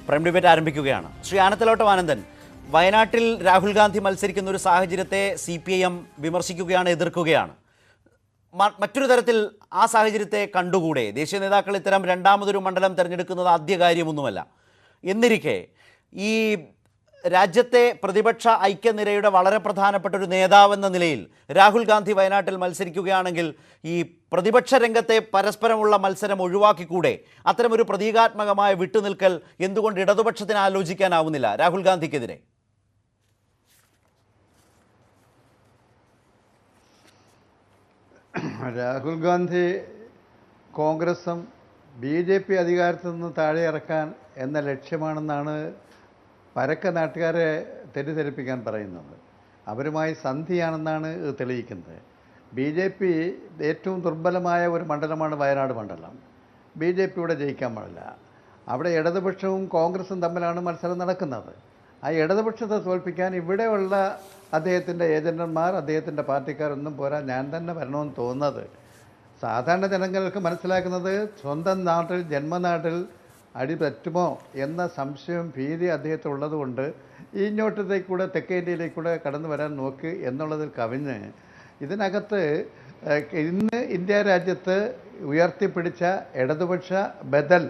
Prime debate ആരംഭിക്കുകയാണ്. ശ്രീ ആനത്തലോട്ടം ആനന്ദൻ, വയനാട്ടിൽ രാഹുൽ ഗാന്ധി മത്സരിക്കുന്ന ഒരു സാഹചര്യത്തെ CPIM വിമർശിക്കുകയാണ്, എതിർക്കുകയാണ്. മറ്റൊരു തരത്തിൽ ആ സാഹചര്യത്തെ കണ്ടുകൂടെ? ദേശീയ നേതാക്കൾ ഇത്തരം രണ്ടാമതൊരു മണ്ഡലം തിരഞ്ഞെടുക്കുന്നത് ആദ്യ കാര്യമൊന്നുമല്ല. എന്നിരിക്കെ ഈ രാജ്യത്തെ പ്രതിപക്ഷ ഐക്യനിരയുടെ വളരെ പ്രധാനപ്പെട്ട ഒരു നേതാവെന്ന നിലയിൽ രാഹുൽ ഗാന്ധി വയനാട്ടിൽ മത്സരിക്കുകയാണെങ്കിൽ ഈ പ്രതിപക്ഷ രംഗത്തെ പരസ്പരമുള്ള മത്സരം ഒഴിവാക്കിക്കൂടെ? അത്തരമൊരു പ്രതീകാത്മകമായ വിട്ടുനിൽക്കൽ എന്തുകൊണ്ട് ഇടതുപക്ഷത്തിന് ആലോചിക്കാനാവുന്നില്ല രാഹുൽ ഗാന്ധിക്കെതിരെ? രാഹുൽ ഗാന്ധി കോൺഗ്രസും BJP അധികാരത്തിൽ നിന്ന് താഴെ ഇറക്കാൻ എന്ന ലക്ഷ്യമാണെന്നാണ് പരക്കെ നാട്ടുകാരെ തെറ്റിദ്ധരിപ്പിക്കാൻ പറയുന്നത്. അവരുമായി സന്ധിയാണെന്നാണ് ഇത് തെളിയിക്കുന്നത്. BJP ഏറ്റവും ദുർബലമായ ഒരു മണ്ഡലമാണ് വയനാട് മണ്ഡലം. BJP ഇവിടെ ജയിക്കാൻ പാടില്ല. അവിടെ ഇടതുപക്ഷവും കോൺഗ്രസും തമ്മിലാണ് മത്സരം നടക്കുന്നത്. ആ ഇടതുപക്ഷത്തെ തോൽപ്പിക്കാൻ ഇവിടെയുള്ള അദ്ദേഹത്തിൻ്റെ ഏജന്റന്മാർ, അദ്ദേഹത്തിൻ്റെ പാർട്ടിക്കാരൊന്നും പോരാ, ഞാൻ തന്നെ വരണമെന്ന് തോന്നുന്നത്. സാധാരണ ജനങ്ങൾക്ക് മനസ്സിലാക്കുന്നത് സ്വന്തം നാട്ടിൽ, ജന്മനാട്ടിൽ അടിപറ്റുമോ എന്ന സംശയവും ഭീതി അദ്ദേഹത്തിനുള്ളതുകൊണ്ട് ഇങ്ങോട്ടത്തേക്കൂടെ തെക്കേ ഇന്ത്യയിലേക്കൂടെ കടന്നു വരാൻ നോക്ക് എന്നുള്ളതിൽ കവിഞ്ഞ് ഇതിനകത്ത് ഇന്ന് ഇന്ത്യ രാജ്യത്ത് ഉയർത്തിപ്പിടിച്ച ഇടതുപക്ഷ ബദൽ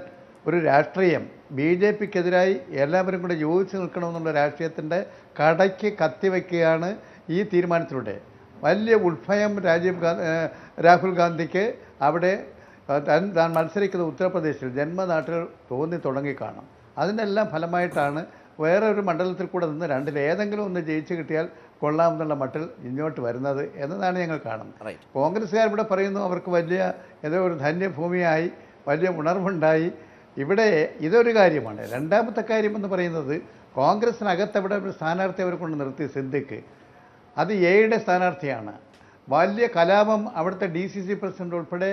ഒരു രാഷ്ട്രീയം, BJPക്കെതിരായി എല്ലാവരും കൂടെ യോജിച്ച് നിൽക്കണമെന്നുള്ള രാഷ്ട്രീയത്തിൻ്റെ കടയ്ക്ക് കത്തിവെക്കുകയാണ് ഈ തീരുമാനത്തിലൂടെ. വലിയ ഉത്ഭയം രാഹുൽ ഗാന്ധിക്ക് അവിടെ താൻ മത്സരിക്കുന്ന ഉത്തർപ്രദേശിൽ ജന്മനാട്ടിൽ തോന്നി തുടങ്ങിക്കാണും. അതിനെല്ലാം ഫലമായിട്ടാണ് വേറെ ഒരു മണ്ഡലത്തിൽ കൂടെ നിന്ന് രണ്ടിലേതെങ്കിലും ഒന്ന് ജയിച്ചു കിട്ടിയാൽ കൊള്ളാമെന്നുള്ള മട്ടിൽ ഇങ്ങോട്ട് വരുന്നത് എന്നതാണ് ഞങ്ങൾ കാണുന്നത്. കോൺഗ്രസ്സുകാർ ഇവിടെ പറയുന്നു അവർക്ക് വലിയ ഏതോ ഒരു ധന്യഭൂമിയായി, വലിയ ഉണർവുണ്ടായി. ഇവിടെ ഇതൊരു കാര്യമാണ്. രണ്ടാമത്തെ കാര്യം എന്ന് പറയുന്നത് കോൺഗ്രസിനകത്ത് അവിടെ ഒരു സ്ഥാനാർത്ഥി അവരെ കൊണ്ട് നിർത്തി, സിദ്ദിഖ്. അത് എയുടെ സ്ഥാനാർത്ഥിയാണ്. വലിയ കലാപം അവിടുത്തെ DCC പ്രസിഡന്റ് ഉൾപ്പെടെ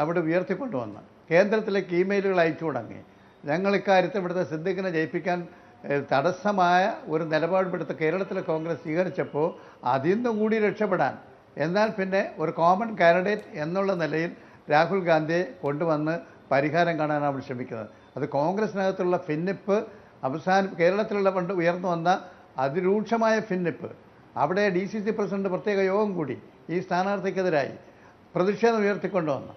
അവിടെ ഉയർത്തിക്കൊണ്ടുവന്ന് കേന്ദ്രത്തിലേക്ക് ഇമെയിലുകൾ അയച്ചു തുടങ്ങി. ഞങ്ങൾ ഇക്കാര്യത്തിൽ ഇവിടുത്തെ സിദ്ദിഖിനെ ജയിപ്പിക്കാൻ തടസ്സമായ ഒരു നിലപാടെടുത്ത് കേരളത്തിലെ കോൺഗ്രസ് സ്വീകരിച്ചപ്പോൾ അതിൽ നിന്നും കൂടി രക്ഷപ്പെടാൻ, എന്നാൽ പിന്നെ ഒരു കോമൺ കാൻഡിഡേറ്റ് എന്നുള്ള നിലയിൽ രാഹുൽ ഗാന്ധിയെ കൊണ്ടുവന്ന് പരിഹാരം കാണാനാണ് അവർ ശ്രമിക്കുന്നത്. അത് കോൺഗ്രസിനകത്തുള്ള ഭിന്നിപ്പ് കേരളത്തിലുള്ള പണ്ട് ഉയർന്നു വന്ന അതിരൂക്ഷമായ ഭിന്നിപ്പ്, അവിടെ DCC പ്രസിഡന്റ് പ്രത്യേക യോഗം കൂടി ഈ സ്ഥാനാർത്ഥിക്കെതിരായി പ്രതിഷേധം ഉയർത്തിക്കൊണ്ടുവന്നു.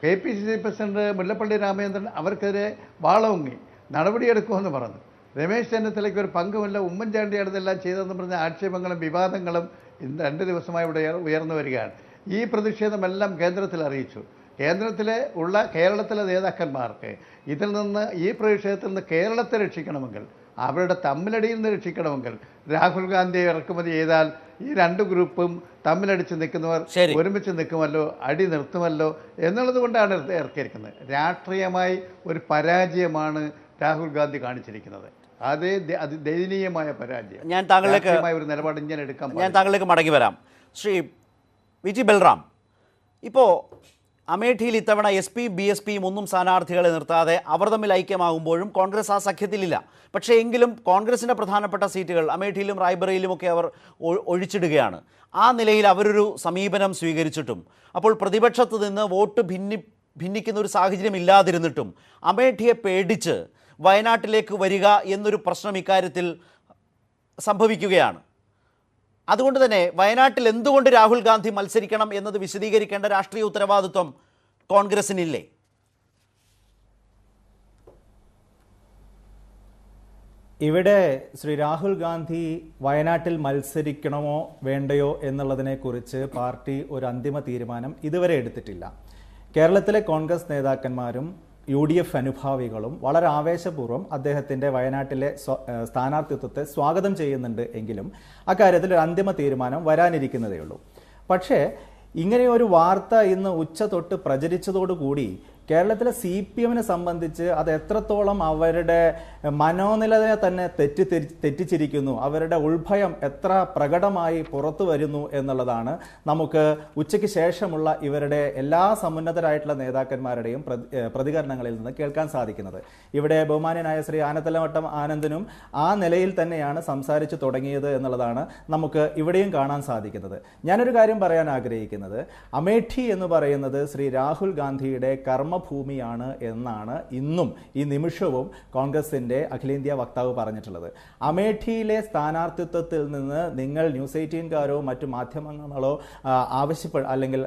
KPCC പ്രസിഡന്റ് മുല്ലപ്പള്ളി രാമചന്ദ്രൻ അവർക്കെതിരെ വാളോങ്ങി നടപടിയെടുക്കുമെന്ന് പറഞ്ഞു. രമേശ് ചെന്നിത്തലയ്ക്ക് ഒരു പങ്കുമില്ല, ഉമ്മൻചാണ്ടിയാണ് ഇതെല്ലാം ചെയ്തതെന്ന് പറഞ്ഞ ആക്ഷേപങ്ങളും വിവാദങ്ങളും ഇന്ന് 2 ദിവസമായി ഇവിടെ ഉയർന്നു വരികയാണ്. ഈ പ്രതിഷേധമെല്ലാം കേന്ദ്രത്തിൽ അറിയിച്ചു. കേരളത്തിലെ നേതാക്കന്മാർക്ക് ഇതിൽ നിന്ന്, ഈ പ്രതിഷേധത്തിൽ നിന്ന് കേരളത്തെ രക്ഷിക്കണമെങ്കിൽ, അവരുടെ തമ്മിലടിയിൽ നിന്ന് രക്ഷിക്കണമെങ്കിൽ രാഹുൽ ഗാന്ധിയെ ഇറക്കുമതി ചെയ്താൽ ഈ 2 ഗ്രൂപ്പും തമ്മിലടിച്ച് നിൽക്കുന്നവർ ഒരുമിച്ച് നിൽക്കുമല്ലോ, അടി നിർത്തുമല്ലോ എന്നുള്ളത് കൊണ്ടാണ് ഇറക്കിയിരിക്കുന്നത്. രാഷ്ട്രീയമായി ഒരു പരാജയമാണ് രാഹുൽ ഗാന്ധി കാണിച്ചിരിക്കുന്നത്. അതേ ദയനീയമായ പരാജയം. ഞാൻ താങ്കളിലേക്ക് മടങ്ങി വരാം. ശ്രീ VG ബൽറാം, ഇപ്പോൾ അമേഠിയിൽ ഇത്തവണ SP BSPയും ഒന്നും സ്ഥാനാർത്ഥികളെ നിർത്താതെ അവർ തമ്മിൽ ഐക്യമാകുമ്പോഴും കോൺഗ്രസ് ആ സഖ്യത്തിലില്ല. പക്ഷേ എങ്കിലും കോൺഗ്രസിൻ്റെ പ്രധാനപ്പെട്ട സീറ്റുകൾ അമേഠിയിലും റായ്ബറയിലുമൊക്കെ അവർ ഒഴിച്ചിടുകയാണ്. ആ നിലയിൽ അവരൊരു സമീപനം സ്വീകരിച്ചിട്ടും, അപ്പോൾ പ്രതിപക്ഷത്ത് നിന്ന് വോട്ട് ഭിന്നിക്കുന്ന ഒരു സാഹചര്യം ഇല്ലാതിരുന്നിട്ടും അമേഠിയെ പേടിച്ച് വയനാട്ടിലേക്ക് വരിക എന്നൊരു പ്രശ്നം ഇക്കാര്യത്തിൽ സംഭവിക്കുകയാണ്. അതുകൊണ്ട് തന്നെ വയനാട്ടിൽ എന്തുകൊണ്ട് രാഹുൽ ഗാന്ധി മത്സരിക്കണം എന്നത് വിശദീകരിക്കേണ്ട രാഷ്ട്രീയ ഉത്തരവാദിത്വം കോൺഗ്രസിനില്ലേ? ഇവിടെ ശ്രീ രാഹുൽ ഗാന്ധി വയനാട്ടിൽ മത്സരിക്കണമോ വേണ്ടയോ എന്നുള്ളതിനെക്കുറിച്ച് പാർട്ടി ഒരു അന്തിമ തീരുമാനം ഇതുവരെ എടുത്തിട്ടില്ല. കേരളത്തിലെ കോൺഗ്രസ് നേതാക്കന്മാരും UDF അനുഭാവികളും വളരെ ആവേശപൂർവ്വം അദ്ദേഹത്തിൻ്റെ വയനാട്ടിലെ സ്ഥാനാർത്ഥിത്വത്തെ സ്വാഗതം ചെയ്യുന്നുണ്ട്. എങ്കിലും അക്കാര്യത്തിൽ ഒരു അന്തിമ തീരുമാനം വരാനിരിക്കുന്നതേ ഉള്ളൂ. പക്ഷേ ഇങ്ങനെയൊരു വാർത്ത ഇന്ന് ഉച്ച തൊട്ട് പ്രചരിച്ചതോടുകൂടി കേരളത്തിലെ CPMനെ സംബന്ധിച്ച് അത് എത്രത്തോളം അവരുടെ മനോനിലയെ തന്നെ തെറ്റിച്ചിരിക്കുന്നു, അവരുടെ ഉൾഭയം എത്ര പ്രകടമായി പുറത്തു വരുന്നു എന്നുള്ളതാണ് നമുക്ക് ഉച്ചയ്ക്ക് ശേഷമുള്ള ഇവരുടെ എല്ലാ സമുന്നതരായിട്ടുള്ള നേതാക്കന്മാരുടെയും പ്രതികരണങ്ങളിൽ നിന്ന് കേൾക്കാൻ സാധിക്കുന്നത്. ഇവിടെ ബഹുമാന്യനായ ശ്രീ ആനത്തലവട്ടം ആനന്ദനും ആ നിലയിൽ തന്നെയാണ് സംസാരിച്ചു തുടങ്ങിയത് എന്നുള്ളതാണ് നമുക്ക് ഇവിടെയും കാണാൻ സാധിക്കുന്നത്. ഞാനൊരു കാര്യം പറയാൻ ആഗ്രഹിക്കുന്നത്, അമേഠി എന്ന് പറയുന്നത് ശ്രീ രാഹുൽ ഗാന്ധിയുടെ കർമ്മ കർമ്മഭൂമിയാണ് എന്നാണ് ഇന്നും ഈ നിമിഷവും കോൺഗ്രസിന്റെ അഖിലേന്ത്യാ വക്താവ് പറഞ്ഞിട്ടുള്ളത്. അമേഠിയിലെ സ്ഥാനാർത്ഥിത്വത്തിൽ നിന്ന് നിങ്ങൾ ന്യൂസ് 18കാരോ മറ്റു മാധ്യമങ്ങളോ അല്ലെങ്കിൽ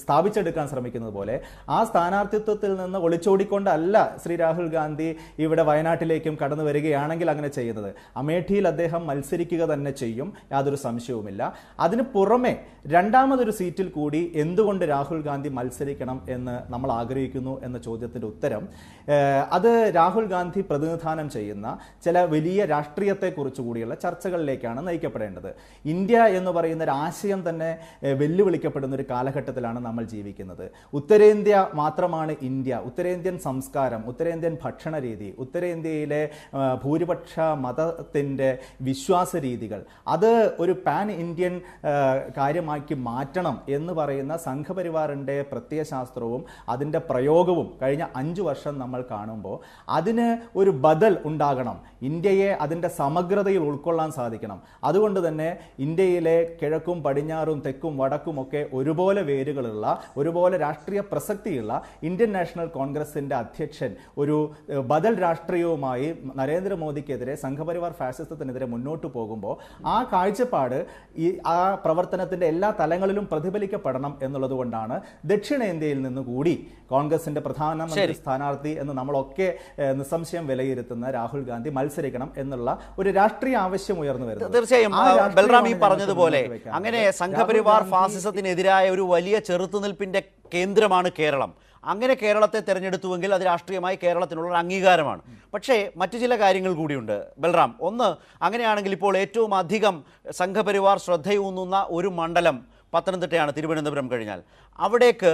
സ്ഥാപിച്ചെടുക്കാൻ ശ്രമിക്കുന്നത് പോലെ ആ സ്ഥാനാർത്ഥിത്വത്തിൽ നിന്ന് ഒളിച്ചോടിക്കൊണ്ടല്ല ശ്രീ രാഹുൽ ഗാന്ധി ഇവിടെ വയനാട്ടിലേക്കും കടന്നു വരികയാണെങ്കിൽ അങ്ങനെ ചെയ്യുന്നത്. അമേഠിയിൽ അദ്ദേഹം മത്സരിക്കുക തന്നെ ചെയ്യും, യാതൊരു സംശയവുമില്ല. അതിന് പുറമെ രണ്ടാമതൊരു സീറ്റിൽ കൂടി എന്തുകൊണ്ട് രാഹുൽ ഗാന്ധി മത്സരിക്കണം എന്ന് നമ്മൾ ആഗ്രഹിക്കുന്നു എന്ന ചോദ്യത്തിന്റെ ഉത്തരം അത് രാഹുൽ ഗാന്ധി പ്രതിനിധാനം ചെയ്യുന്ന ചില വലിയ രാഷ്ട്രീയത്തെക്കുറിച്ച് കൂടിയുള്ള ചർച്ചകളിലേക്കാണ് നയിക്കപ്പെടേണ്ടത്. ഇന്ത്യ എന്ന് പറയുന്ന ഒരു ആശയം തന്നെ വെല്ലുവിളിക്കപ്പെടുന്ന ഒരു കാലഘട്ടത്തിലാണ് നമ്മൾ ജീവിക്കുന്നത്. ഉത്തരേന്ത്യ മാത്രമാണ് ഇന്ത്യ. ഉത്തരേന്ത്യൻ സംസ്കാരം, ഉത്തരേന്ത്യൻ ഭക്ഷണ രീതി, ഉത്തരേന്ത്യയിലെ ഭൂരിപക്ഷ മതത്തിൻ്റെ വിശ്വാസ രീതികൾ അത് ഒരു പാൻ ഇന്ത്യൻ കാര്യമാക്കി മാറ്റണം എന്ന് പറയുന്ന സംഘപരിവാറിൻ്റെ പ്രത്യയശാസ്ത്രവും അതിൻ്റെ പ്രയോഗവും കഴിഞ്ഞ 5 വർഷം നമ്മൾ കാണുമ്പോൾ അതിന് ഒരു ബദൽ ഉണ്ടാകണം. ഇന്ത്യയെ അതിൻ്റെ സമഗ്രതയിൽ ഉൾക്കൊള്ളാൻ സാധിക്കണം. അതുകൊണ്ട് തന്നെ ഇന്ത്യയിലെ കിഴക്കും പടിഞ്ഞാറും തെക്കും വടക്കും ഒക്കെ ഒരുപോലെ വേരുകളുള്ള, ഒരുപോലെ രാഷ്ട്രീയ പ്രസക്തിയുള്ള ഇന്ത്യൻ നാഷണൽ കോൺഗ്രസിന്റെ അധ്യക്ഷൻ ഒരു ബദൽ രാഷ്ട്രീയവുമായി നരേന്ദ്രമോദിക്കെതിരെ, സംഘപരിവാർ ഫാസിസത്തിനെതിരെ മുന്നോട്ട് പോകുമ്പോൾ ആ കാഴ്ചപ്പാട് ആ പ്രവർത്തനത്തിന്റെ എല്ലാ തലങ്ങളിലും പ്രതിഫലിക്കപ്പെടണം എന്നുള്ളത് കൊണ്ടാണ് ദക്ഷിണേന്ത്യയിൽ നിന്നുകൂടി കോൺഗ്രസിന്റെ പ്രധാനമന്ത്രി സ്ഥാനാർത്ഥി എന്ന് നമ്മളൊക്കെ നിസ്സംശയം വിലയിരുത്തുന്ന രാഹുൽ ഗാന്ധി മത്സരിക്കണം എന്നുള്ള ഒരു രാഷ്ട്രീയ ആവശ്യം ഉയർന്നു വരുന്നത്. തീർച്ചയായും ബൽറാം ഈ പറഞ്ഞതുപോലെ അങ്ങനെ സംഘപരിവാർ ഫാസിസത്തിനെതിരായ ഒരു വലിയ ചെറുത്തുനിൽപ്പിന്റെ കേന്ദ്രമാണ് കേരളം. അങ്ങനെ കേരളത്തെ തിരഞ്ഞെടുത്തുവെങ്കിൽ അത് രാഷ്ട്രീയമായി കേരളത്തിനുള്ള ഒരു അംഗീകാരമാണ്. പക്ഷേ മറ്റു ചില കാര്യങ്ങൾ കൂടിയുണ്ട് ബൽറാം. ഒന്ന്, അങ്ങനെയാണെങ്കിൽ ഇപ്പോൾ ഏറ്റവും അധികം സംഘപരിവാർ ശ്രദ്ധയൂന്നുന്ന ഒരു മണ്ഡലം പത്തനംതിട്ടയാണ്, തിരുവനന്തപുരം കഴിഞ്ഞാൽ. അവിടേക്ക്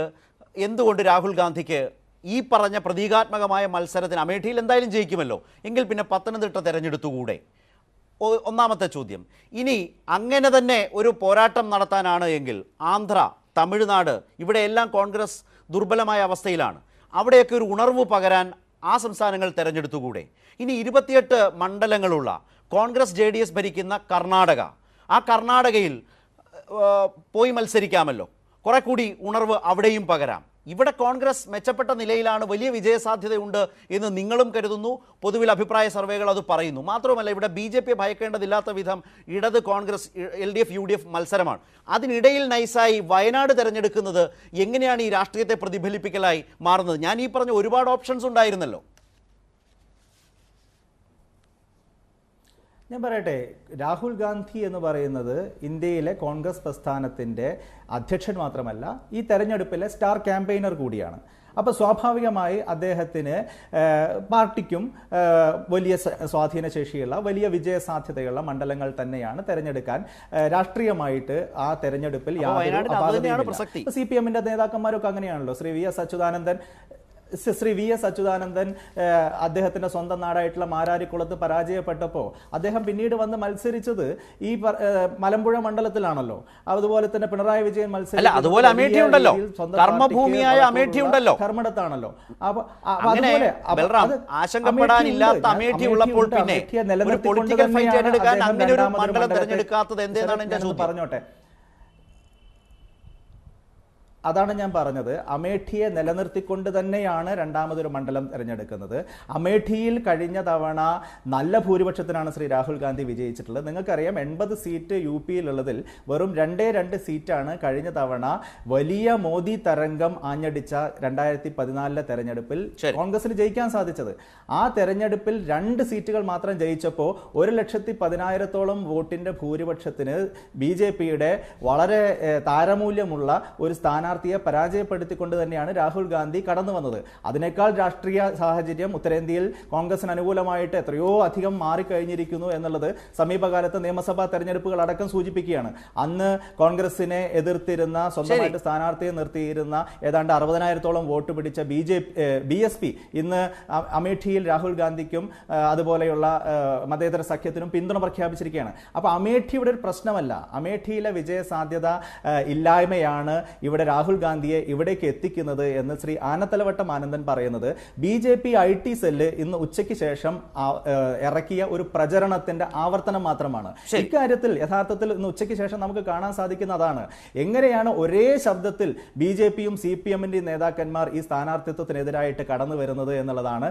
എന്തുകൊണ്ട് രാഹുൽ ഗാന്ധിക്ക് ഈ പറഞ്ഞ പ്രതീകാത്മകമായ മത്സരത്തിന്, അമേഠിയിൽ എന്തായാലും ജയിക്കുമല്ലോ, എങ്കിൽ പിന്നെ പത്തനംതിട്ട തിരഞ്ഞെടുത്തുകൂടെ? ഒന്നാമത്തെ ചോദ്യം. ഇനി അങ്ങനെ തന്നെ ഒരു പോരാട്ടം നടത്താനാണ് എങ്കിൽ ആന്ധ്ര, തമിഴ്നാട്, ഇവിടെയെല്ലാം കോൺഗ്രസ് ദുർബലമായ അവസ്ഥയിലാണ്. അവിടെയൊക്കെ ഒരു ഉണർവ് പകരാൻ ആ സംസ്ഥാനങ്ങൾ തിരഞ്ഞെടുത്തുകൂടെ? ഇനി 28 മണ്ഡലങ്ങളുള്ള കോൺഗ്രസ് JDS ഭരിക്കുന്ന കർണാടക, ആ കർണാടകയിൽ പോയി മത്സരിക്കാമല്ലോ, കുറെ കൂടി ഉണർവ് അവിടെയും പകരാം. ഇവിടെ കോൺഗ്രസ് മെച്ചപ്പെട്ട നിലയിലാണ്, വലിയ വിജയസാധ്യതയുണ്ട് എന്ന് നിങ്ങളും കരുതുന്നു. പൊതുവിൽ അഭിപ്രായ സർവേകൾ അത് പറയുന്നു. മാത്രമല്ല ഇവിടെ BJP ഭയക്കേണ്ടതില്ലാത്ത വിധം ഇടത് കോൺഗ്രസ് LDF UDF മത്സരമാണ്. അതിനിടയിൽ നൈസായി വയനാട് തിരഞ്ഞെടുക്കുന്നത് എങ്ങനെയാണ് ഈ രാഷ്ട്രീയത്തെ പ്രതിഫലിപ്പിക്കലായി മാറുന്നത്? ഞാൻ ഈ പറഞ്ഞ ഒരുപാട് ഓപ്ഷൻസ് ഉണ്ടായിരുന്നല്ലോ. ഞാൻ പറയട്ടെ, രാഹുൽ ഗാന്ധി എന്ന് പറയുന്നത് ഇന്ത്യയിലെ കോൺഗ്രസ് പ്രസ്ഥാനത്തിൻ്റെ അധ്യക്ഷൻ മാത്രമല്ല, ഈ തെരഞ്ഞെടുപ്പിലെ സ്റ്റാർ ക്യാമ്പയിനർ കൂടിയാണ്. അപ്പോൾ സ്വാഭാവികമായി അദ്ദേഹത്തിന് പാർട്ടിക്കും വലിയ സ്വാധീനശേഷിയുള്ള, വലിയ വിജയസാധ്യതയുള്ള മണ്ഡലങ്ങൾ തന്നെയാണ് തെരഞ്ഞെടുക്കാൻ രാഷ്ട്രീയമായിട്ട് ആ തെരഞ്ഞെടുപ്പിൽ യാതൊരു അപാകതയുമില്ല. CPM-ന്റെ നേതാക്കന്മാരൊക്കെ അങ്ങനെയാണല്ലോ. ശ്രീ വി എസ് അച്യുതാനന്ദൻ അദ്ദേഹത്തിന്റെ സ്വന്തം നാടായിട്ടുള്ള മാരാരിക്കുളത്ത് പരാജയപ്പെട്ടപ്പോൾ അദ്ദേഹം പിന്നീട് വന്ന് മത്സരിച്ചത് ഈ മലമ്പുഴ മണ്ഡലത്തിലാണല്ലോ. അതുപോലെ തന്നെ പിണറായി വിജയൻ ധർമ്മടത്താണല്ലോ. ആശങ്കപ്പെടാനില്ലാത്ത അമേഠി ഉള്ളപ്പോൾ പിന്നെ ഒരു പൊളിറ്റിക്കൽ ഫൈറ്റ് ഏറ്റെടുക്കാൻ അങ്ങനെ ഒരു മണ്ഡലം തിരഞ്ഞെടുക്കാത്തത് എന്താണ് എന്റെ ചോദ്യം. പറഞ്ഞോട്ടെ, അതാണ് ഞാൻ പറഞ്ഞത്. അമേഠിയെ നിലനിർത്തിക്കൊണ്ട് തന്നെയാണ് രണ്ടാമതൊരു മണ്ഡലം തിരഞ്ഞെടുക്കുന്നത്. അമേഠിയിൽ കഴിഞ്ഞ തവണ നല്ല ഭൂരിപക്ഷത്തിനാണ് ശ്രീ രാഹുൽ ഗാന്ധി വിജയിച്ചിട്ടുള്ളത്. നിങ്ങൾക്കറിയാം, 80 സീറ്റ് UP-യിലുള്ളതിൽ വെറും 2 സീറ്റാണ് കഴിഞ്ഞ തവണ വലിയ മോദി തരംഗം ആഞ്ഞടിച്ച 2014 തെരഞ്ഞെടുപ്പിൽ കോൺഗ്രസിന് ജയിക്കാൻ സാധിച്ചത്. ആ തെരഞ്ഞെടുപ്പിൽ 2 സീറ്റുകൾ മാത്രം ജയിച്ചപ്പോൾ 1,10,000-ഓളം വോട്ടിന്റെ ഭൂരിപക്ഷത്തിന് BJP-യുടെ വളരെ താരമൂല്യമുള്ള ഒരു സ്ഥാനാർത്ഥിയെ പരാജയപ്പെടുത്തിക്കൊണ്ട് തന്നെയാണ് രാഹുൽ ഗാന്ധി കടന്നു വന്നത്. അതിനേക്കാൾ രാഷ്ട്രീയ സാഹചര്യം ഉത്തരേന്ത്യയിൽ കോൺഗ്രസിന് അനുകൂലമായിട്ട് എത്രയോ അധികം മാറിക്കഴിഞ്ഞിരിക്കുന്നു എന്നുള്ളത് സമീപകാലത്തെ നിയമസഭാ തെരഞ്ഞെടുപ്പുകൾ അടക്കം സൂചിപ്പിക്കുകയാണ്. അന്ന് കോൺഗ്രസിനെ എതിർത്തിരുന്ന, സ്വന്തമായിട്ട് സ്ഥാനാർത്ഥിയെ നിർത്തിയിരുന്ന ഏതാണ്ട് 60,000-ഓളം വോട്ട് പിടിച്ച BSP ഇന്ന് അമേഠിയിൽ രാഹുൽ ഗാന്ധിക്കും അതുപോലെയുള്ള മതേതര സഖ്യത്തിനും പിന്തുണ പ്രഖ്യാപിച്ചിരിക്കുകയാണ്. അപ്പോൾ അമേഠി ഇവിടെ ഒരു പ്രശ്നമല്ല. അമേഠിയിലെ വിജയസാധ്യത ഇല്ലായ്മയാണ് ഇവിടെ രാഹുൽ ഗാന്ധിയെ ഇവിടേക്ക് എത്തിക്കുന്നത് എന്ന് ശ്രീ ആനത്തലവട്ടം ആനന്ദൻ പറയുന്നത് BJP IT സെല്ല് ഇന്ന് ഉച്ചയ്ക്ക് ശേഷം ഇറക്കിയ ഒരു പ്രചരണത്തിന്റെ ആവർത്തനം മാത്രമാണ്. ഇക്കാര്യത്തിൽ യഥാർത്ഥത്തിൽ ഇന്ന് ഉച്ചയ്ക്ക് ശേഷം നമുക്ക് കാണാൻ സാധിക്കുന്നതാണ് എങ്ങനെയാണ് ഒരേ ശബ്ദത്തിൽ BJPയും CPM-ന്റെയും നേതാക്കന്മാർ ഈ സ്ഥാനാർത്ഥിത്വത്തിനെതിരായിട്ട് കടന്നു വരുന്നത് എന്നുള്ളതാണ്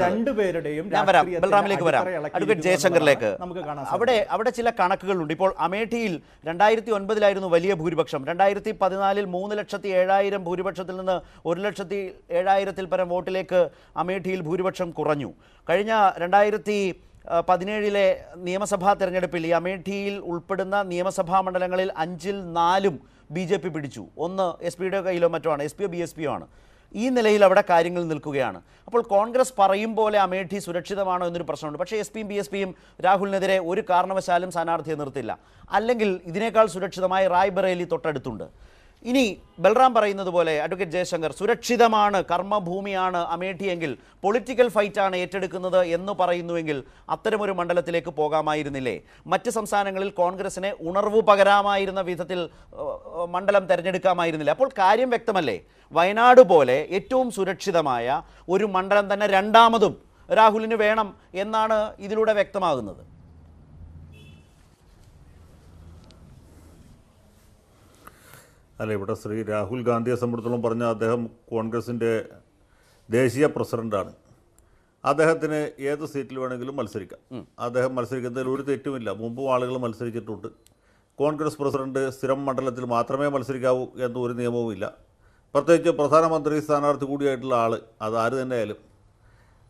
രണ്ടുപേരുടെയും ജയശങ്കറിലേക്ക്. അവിടെ ചില കണക്കുകളുണ്ട്. ഇപ്പോൾ അമേഠിയിൽ 2009 വലിയ ഭൂരിപക്ഷം, 2014 3,07,000 ഭൂരിപക്ഷത്തിൽ നിന്ന് 1,07,000 പരം വോട്ടിലേക്ക് അമേഠിയിൽ ഭൂരിപക്ഷം കുറഞ്ഞു. കഴിഞ്ഞ 2017 നിയമസഭാ തെരഞ്ഞെടുപ്പിൽ ഈ അമേഠിയിൽ ഉൾപ്പെടുന്ന നിയമസഭാ മണ്ഡലങ്ങളിൽ 5-ൽ 4 BJP പിടിച്ചു. 1 SP-യുടെ കയ്യിലോ മറ്റോ ആണ്, SP-യോ BSP-യോ ആണ്. ഈ നിലയിൽ അവിടെ കാര്യങ്ങൾ നിൽക്കുകയാണ്. അപ്പോൾ കോൺഗ്രസ് പറയും പോലെ അമേഠി സുരക്ഷിതമാണോ എന്നൊരു പ്രശ്നമുണ്ട്. പക്ഷേ SP-യും BSP-യും രാഹുലിനെതിരെ ഒരു കാരണവശാലും സ്ഥാനാർത്ഥിയെ നിർത്തില്ല. അല്ലെങ്കിൽ ഇതിനേക്കാൾ സുരക്ഷിതമായി റായ്ബറേലി തൊട്ടടുത്തുണ്ട്. ഇനി ബൽറാം പറയുന്നത് പോലെ അഡ്വക്കേറ്റ് ജയശങ്കർ സുരക്ഷിതമാണ്, കർമ്മഭൂമിയാണ് അമേഠി എങ്കിൽ പൊളിറ്റിക്കൽ ഫൈറ്റാണ് ഏറ്റെടുക്കുന്നത് എന്ന് പറയുന്നുവെങ്കിൽ അത്തരമൊരു മണ്ഡലത്തിലേക്ക് പോകാമായിരുന്നില്ലേ? മറ്റ് സംസ്ഥാനങ്ങളിൽ കോൺഗ്രസിനെ ഉണർവ് പകരാമായിരുന്ന വിധത്തിൽ മണ്ഡലം തിരഞ്ഞെടുക്കാമായിരുന്നില്ല. അപ്പോൾ കാര്യം വ്യക്തമല്ലേ? വയനാട് പോലെ ഏറ്റവും സുരക്ഷിതമായ ഒരു മണ്ഡലം തന്നെ രണ്ടാമതും രാഹുലിന് വേണം എന്നാണ് ഇതിലൂടെ വ്യക്തമാകുന്നത്. അല്ല, ഇവിടെ ശ്രീ രാഹുൽ ഗാന്ധിയെ സംബന്ധിച്ചിടത്തോളം പറഞ്ഞാൽ അദ്ദേഹം കോൺഗ്രസിൻ്റെ ദേശീയ പ്രസിഡൻ്റാണ്. അദ്ദേഹത്തിന് ഏത് സീറ്റിൽ വേണമെങ്കിലും മത്സരിക്കാം. അദ്ദേഹം മത്സരിക്കുന്നതിൽ ഒരു തെറ്റുമില്ല. മുമ്പും ആളുകൾ മത്സരിച്ചിട്ടുണ്ട്. കോൺഗ്രസ് പ്രസിഡന്റ് സ്ഥിരം മണ്ഡലത്തിൽ മാത്രമേ മത്സരിക്കാവൂ എന്നൊരു നിയമവുമില്ല. പ്രത്യേകിച്ച് പ്രധാനമന്ത്രി സ്ഥാനാർത്ഥി കൂടിയായിട്ടുള്ള ആൾ, അത് ആര് തന്നെയായാലും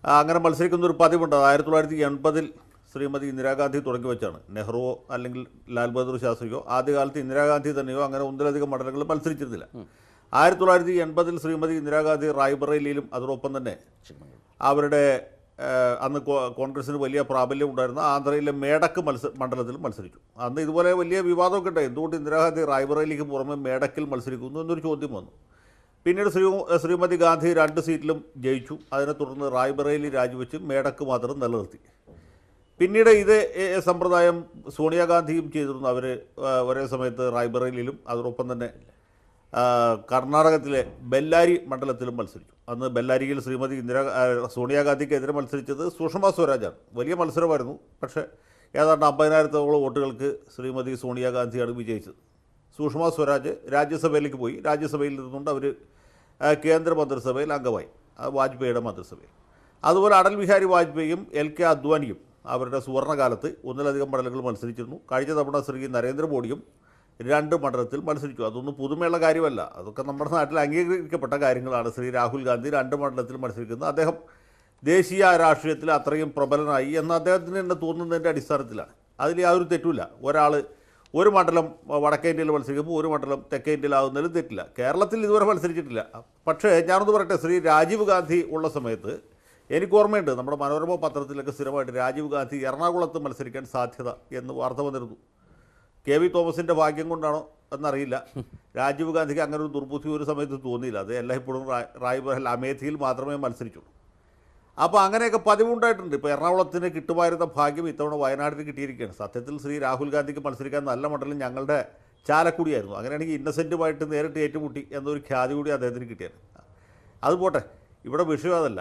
അങ്ങനെ മത്സരിക്കുന്നൊരു പതിവുണ്ട്. 1980 ശ്രീമതി ഇന്ദിരാഗാന്ധി തുടങ്ങി വെച്ചാണ്. നെഹ്റുവോ അല്ലെങ്കിൽ ലാൽ ബഹദൂർ ശാസ്ത്രിയോ ആദ്യകാലത്ത് ഇന്ദിരാഗാന്ധി തന്നെയോ അങ്ങനെ ഒന്നിലധികം മണ്ഡലങ്ങളിൽ മത്സരിച്ചിരുന്നില്ല. 1980 ശ്രീമതി ഇന്ദിരാഗാന്ധി റായ്ബറേലിയിലും അതോടൊപ്പം തന്നെ അവരുടെ അന്ന് കോൺഗ്രസിന് വലിയ പ്രാബല്യം ഉണ്ടായിരുന്ന ആന്ധ്രയിലെ മേടക്ക് മണ്ഡലത്തിൽ മത്സരിച്ചു. അന്ന് ഇതുപോലെ വലിയ വിവാദമൊക്കെ ഉണ്ടായി. എന്തുകൊണ്ട് ഇന്ദിരാഗാന്ധി റായ്ബറേലിക്ക് പുറമെ മേടക്കിൽ മത്സരിക്കുന്നു എന്നൊരു ചോദ്യം വന്നു. പിന്നീട് ശ്രീമതി ഗാന്ധി 2 സീറ്റിലും ജയിച്ചു. അതിനെ തുടർന്ന് റായ്ബറേലി രാജിവെച്ച് മേടക്ക് മാത്രം നിലനിർത്തി. പിന്നീട് ഇത് സമ്പ്രദായം സോണിയാഗാന്ധിയും ചെയ്തിരുന്നു. അവർ ഒരേ സമയത്ത് റായ്ബറേലിയിലും അതോടൊപ്പം തന്നെ കർണാടകത്തിലെ ബെല്ലാരി മണ്ഡലത്തിലും മത്സരിച്ചു. അന്ന് ബെല്ലാരിയിൽ ശ്രീമതി സോണിയാഗാന്ധിക്കെതിരെ മത്സരിച്ചത് സുഷമ സ്വരാജാണ്. വലിയ മത്സരമായിരുന്നു. പക്ഷേ ഏതാണ്ട് 50,000-ഓളം വോട്ടുകൾക്ക് ശ്രീമതി സോണിയാഗാന്ധിയാണ് വിജയിച്ചത്. സുഷമ സ്വരാജ് രാജ്യസഭയിലേക്ക് പോയി. രാജ്യസഭയിൽ നിന്നുകൊണ്ട് അവർ കേന്ദ്ര മന്ത്രിസഭയിൽ അംഗമായി, വാജ്പേയിയുടെ മന്ത്രിസഭയിൽ. അതുപോലെ അടൽ ബിഹാരി വാജ്പേയിയും LK അദ്വാനിയും അവരുടെ സുവർണകാലത്ത് ഒന്നിലധികം മണ്ഡലങ്ങൾ മത്സരിച്ചിരുന്നു. കഴിഞ്ഞ തവണ ശ്രീ നരേന്ദ്രമോദിയും 2 മണ്ഡലത്തിൽ മത്സരിച്ചു. അതൊന്നും പുതുമയുള്ള കാര്യമല്ല. അതൊക്കെ നമ്മുടെ നാട്ടിൽ അംഗീകരിക്കപ്പെട്ട കാര്യങ്ങളാണ്. ശ്രീ രാഹുൽ ഗാന്ധി 2 മണ്ഡലത്തിൽ മത്സരിക്കുന്നത് അദ്ദേഹം ദേശീയ രാഷ്ട്രീയത്തിൽ അത്രയും പ്രബലനായി എന്ന് അദ്ദേഹത്തിന് തന്നെ തോന്നുന്നതിൻ്റെ അടിസ്ഥാനത്തിലാണ്. അതിൽ യാതൊരു തെറ്റുമില്ല. ഒരാൾ ഒരു മണ്ഡലം വടക്കേ ഇന്ത്യയിൽ മത്സരിക്കുമ്പോൾ ഒരു മണ്ഡലം തെക്കേ ഇന്ത്യയിലാവുന്നതിൽ തെറ്റില്ല. കേരളത്തിൽ ഇതുവരെ മത്സരിച്ചിട്ടില്ല. പക്ഷേ ഞാനൊന്ന് പറയട്ടെ, ശ്രീ രാജീവ് ഗാന്ധി ഉള്ള സമയത്ത് എനിക്ക് ഓർമ്മയുണ്ട്, നമ്മുടെ മനോരമ പത്രത്തിലൊക്കെ സ്ഥിരമായിട്ട് രാജീവ് ഗാന്ധി എറണാകുളത്ത് മത്സരിക്കാൻ സാധ്യത എന്ന് വാർത്ത വന്നിരുന്നു. KV തോമസിൻ്റെ ഭാഗ്യം കൊണ്ടാണോ എന്നറിയില്ല, രാജീവ് ഗാന്ധിക്ക് അങ്ങനെ ഒരു ദുർബുദ്ധി ഒരു സമയത്ത് തോന്നിയില്ല. അത് എല്ലായ്പ്പോഴും റായ്ബറേലി അമേഠിയിൽ മാത്രമേ മത്സരിച്ചുള്ളൂ. അപ്പോൾ അങ്ങനെയൊക്കെ പതിവുണ്ടായിട്ടുണ്ട്. ഇപ്പോൾ എറണാകുളത്തിന് കിട്ടുമായിരുന്ന ഭാഗ്യം ഇത്തവണ വയനാടിന് കിട്ടിയിരിക്കുകയാണ്. സത്യത്തിൽ ശ്രീ രാഹുൽ ഗാന്ധിക്ക് മത്സരിക്കാൻ നല്ല മണ്ഡലം ഞങ്ങളുടെ ചാലക്കുടിയായിരുന്നു. അങ്ങനെയാണെങ്കിൽ ഇന്നസെൻറ്റുമായിട്ട് നേരിട്ട് ഏറ്റുമുട്ടി എന്നൊരു ഖ്യാതി കൂടി അദ്ദേഹത്തിന് കിട്ടിയത്. അത് പോട്ടെ, ഇവിടെ വിഷയം അതല്ല.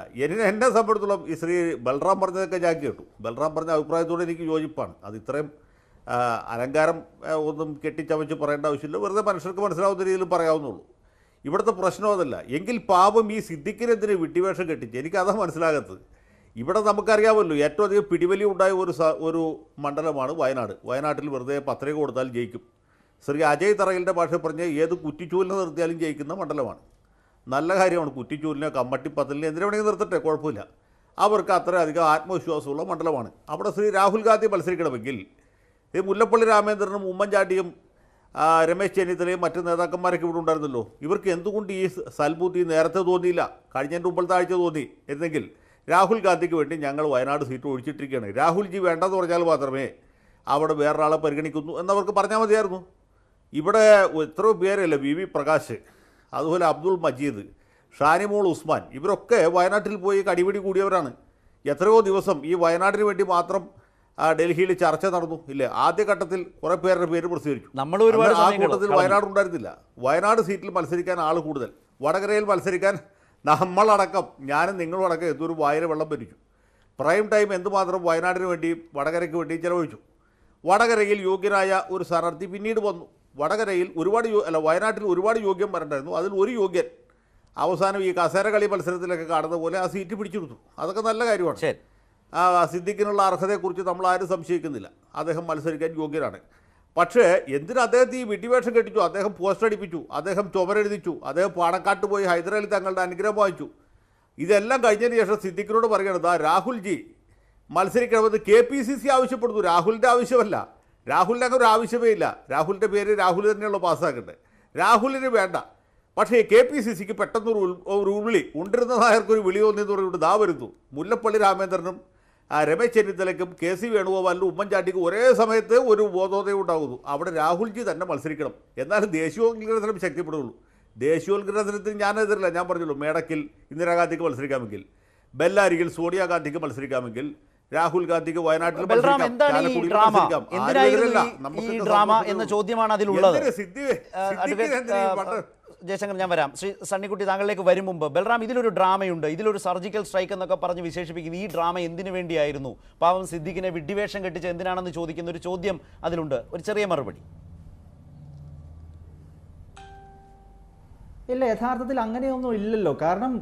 എന്നെ സംബന്ധിച്ചിടത്തോളം ഈ ശ്രീ ബൽറാം പറഞ്ഞതൊക്കെ ഞാൻ കേട്ടു. ബൽറാം പറഞ്ഞ അഭിപ്രായത്തോടെ എനിക്ക് യോജിപ്പാണ്. അത് ഇത്രയും അലങ്കാരം ഒന്നും കെട്ടിച്ചമച്ച് പറയേണ്ട ആവശ്യമില്ല. വെറുതെ മനുഷ്യർക്ക് മനസ്സിലാവുന്ന രീതിയിൽ പറയാവുന്നുള്ളൂ. ഇവിടുത്തെ പ്രശ്നം അതല്ല. എങ്കിൽ പാപം ഈ സിദ്ദിഖിനെതിരെ വിട്ടിവേഷം കെട്ടിച്ച് എനിക്കതാ മനസ്സിലാകത്തത്. ഇവിടെ നമുക്കറിയാമല്ലോ, ഏറ്റവും അധികം പിടിവലി ഉണ്ടായ ഒരു മണ്ഡലമാണ് വയനാട്. വയനാട്ടിൽ വെറുതെ പത്രിക കൊടുത്താൽ ജയിക്കും. ശ്രീ അജയ് തറയിലിൻ്റെ ഭാഷ പറഞ്ഞ് ഏത് കുറ്റിച്ചൂലിനെ നിർത്തിയാലും ജയിക്കുന്ന മണ്ഡലമാണ്. നല്ല കാര്യമാണ്. കുറ്റിച്ചൂലിനെ കമ്മട്ടിപ്പത്തലിനെ എന്തിനു വേണമെങ്കിൽ നിർത്തട്ടെ, കുഴപ്പമില്ല. അവർക്ക് അത്രയധികം ആത്മവിശ്വാസമുള്ള മണ്ഡലമാണ്. അവിടെ ശ്രീ രാഹുൽ ഗാന്ധി മത്സരിക്കണമെങ്കിൽ ഈ മുല്ലപ്പള്ളി രാമചന്ദ്രനും ഉമ്മൻചാണ്ടിയും രമേശ് ചെന്നിത്തലയും മറ്റ് നേതാക്കന്മാരൊക്കെ ഇവിടെ ഉണ്ടായിരുന്നല്ലോ. ഇവർക്ക് എന്തുകൊണ്ട് ഈ സൽബുദ്ധി നേരത്തെ തോന്നിയില്ല? കഴിഞ്ഞതിൻ്റെ മുമ്പത്തെ ആഴ്ച തോന്നി എന്നെങ്കിൽ രാഹുൽ ഗാന്ധിക്ക് വേണ്ടി ഞങ്ങൾ വയനാട് സീറ്റ് ഒഴിച്ചിട്ടിരിക്കുകയാണ്, രാഹുൽജി വേണ്ടെന്ന് പറഞ്ഞാൽ മാത്രമേ അവിടെ വേറൊരാളെ പരിഗണിക്കുന്നു എന്നവർക്ക് പറഞ്ഞാൽ മതിയായിരുന്നു. ഇവിടെ എത്രയോ പേരല്ലേ, VV പ്രകാശ്, അതുപോലെ അബ്ദുൾ മജീദ്, ഷാനിമോൾ ഉസ്മാൻ, ഇവരൊക്കെ വയനാട്ടിൽ പോയി കടിപിടി കൂടിയവരാണ്. എത്രയോ ദിവസം ഈ വയനാടിന് വേണ്ടി മാത്രം ഡൽഹിയിൽ ചർച്ച നടന്നു ഇല്ലേ? ആദ്യഘട്ടത്തിൽ കുറേ പേരുടെ പേര് പ്രസിദ്ധീകരിച്ചു. നമ്മൾ ഒരുപാട് ആ സമയം കൂട്ടത്തിൽ കളഞ്ഞു. വയനാട് ഉണ്ടായിരുന്നില്ല. വയനാട് സീറ്റിൽ മത്സരിക്കാൻ ആൾ കൂടുതൽ, വടകരയിൽ മത്സരിക്കാൻ നമ്മളടക്കം, ഞാനും നിങ്ങളും അടക്കം എന്തൊരു വായന വെള്ളം ഭരിച്ചു. പ്രൈം ടൈം എന്തുമാത്രം വയനാടിന് വേണ്ടിയും വടകരയ്ക്ക് വേണ്ടിയും ചിലവഴിച്ചു. വടകരയിൽ യോഗ്യനായ ഒരു സ്ഥാനാർത്ഥി പിന്നീട് വന്നു. വടകരയിൽ വയനാട്ടിൽ ഒരുപാട് യോഗ്യം വരണ്ടായിരുന്നു. അതിൽ ഒരു യോഗ്യൻ അവസാനം ഈ കസേര കളി മത്സരത്തിലൊക്കെ കാണുന്ന പോലെ ആ സീറ്റ് പിടിച്ചെടുത്തു. അതൊക്കെ നല്ല കാര്യമാണ്. ശരി, സിദ്ദിഖിനുള്ള അർഹതയെക്കുറിച്ച് നമ്മൾ ആരും സംശയിക്കുന്നില്ല. അദ്ദേഹം മത്സരിക്കാൻ യോഗ്യനാണ്. പക്ഷേ എന്തിന് അദ്ദേഹത്തെ ഈ വിഡ്ഢിവേഷം കെട്ടിച്ചു? അദ്ദേഹം പോസ്റ്റർ അടിപ്പിച്ചു, അദ്ദേഹം ചുമരെഴുതിച്ചു, അദ്ദേഹം പാണക്കാട്ട് പോയി ഹൈദരാലി തങ്ങളുടെ അനുഗ്രഹം വായിച്ചു. ഇതെല്ലാം കഴിഞ്ഞതിന് ശേഷം സിദ്ദിഖിനോട് പറയണത് രാഹുൽജി മത്സരിക്കണമെന്ന് KPCC ആവശ്യപ്പെടുന്നു. രാഹുലിൻ്റെ ആവശ്യമല്ല. രാഹുലിൻ്റെ അങ്ങനെ ഒരു ആവശ്യമേ ഇല്ല. രാഹുലിൻ്റെ പേര് രാഹുൽ തന്നെയുള്ള പാസ്സാക്കട്ടെ. രാഹുലിന് വേണ്ട. പക്ഷേ KPCCക്ക് പെട്ടെന്നൊരു ഉൾവിളി, ഉണ്ടിരുന്ന നായർക്കൊരു വിളി തോന്നിയെന്ന് പറഞ്ഞിട്ട് ദാ വരുന്നു. മുല്ലപ്പള്ളി രാമേന്ദ്രനും രമേശ് ചെന്നിത്തലയ്ക്കും KC വേണുഗോപാലിനും ഉമ്മൻചാണ്ടിക്കും ഒരേ സമയത്ത് ഒരു ബോധോദയം ഉണ്ടാകുന്നു. അവിടെ രാഹുൽജി തന്നെ മത്സരിക്കണം, എന്നാലും ദേശീയോദ്ഗ്രഥനം ശക്തിപ്പെടുകയുള്ളൂ. ദേശീയോദ്ഗ്രഥനത്തിന് ഞാനെതിരില്ല. ഞാൻ പറഞ്ഞുള്ളൂ, മേടക്കിൽ ഇന്ദിരാഗാന്ധിക്ക് മത്സരിക്കാമെങ്കിൽ, ബെല്ലാരിയിൽ സോണിയാഗാന്ധിക്ക് മത്സരിക്കാമെങ്കിൽ, രാഹുൽ ഗാന്ധിക്ക് വയനാട്ടിൽ ബൽറാം, എന്താണ് ഈ ഡ്രാമ? എന്തിനായിരുന്നു ഈ ഡ്രാമ എന്ന ചോദ്യമാണ് അതിലുള്ളത്. ജയശങ്കർ, ഞാൻ വരാം. ശ്രീ സണ്ണിക്കുട്ടി, താങ്കളിലേക്ക് വരും മുമ്പ് ബൽറാം, ഇതിലൊരു ഡ്രാമയുണ്ട്, ഇതിലൊരു സർജിക്കൽ സ്ട്രൈക്ക് എന്നൊക്കെ പറഞ്ഞ് വിശേഷിപ്പിക്കുന്നു. ഈ ഡ്രാമ എന്തിനു വേണ്ടിയായിരുന്നു? പാവം സിദ്ദിഖിനെ വിഡ്ഢിവേഷം കെട്ടിച്ച് എന്തിനാണെന്ന് ചോദിക്കുന്ന ഒരു ചോദ്യം അതിലുണ്ട്. ഒരു ചെറിയ മറുപടി. ഇല്ല, യഥാർത്ഥത്തിൽ അങ്ങനെയൊന്നും ഇല്ലല്ലോ. കാരണം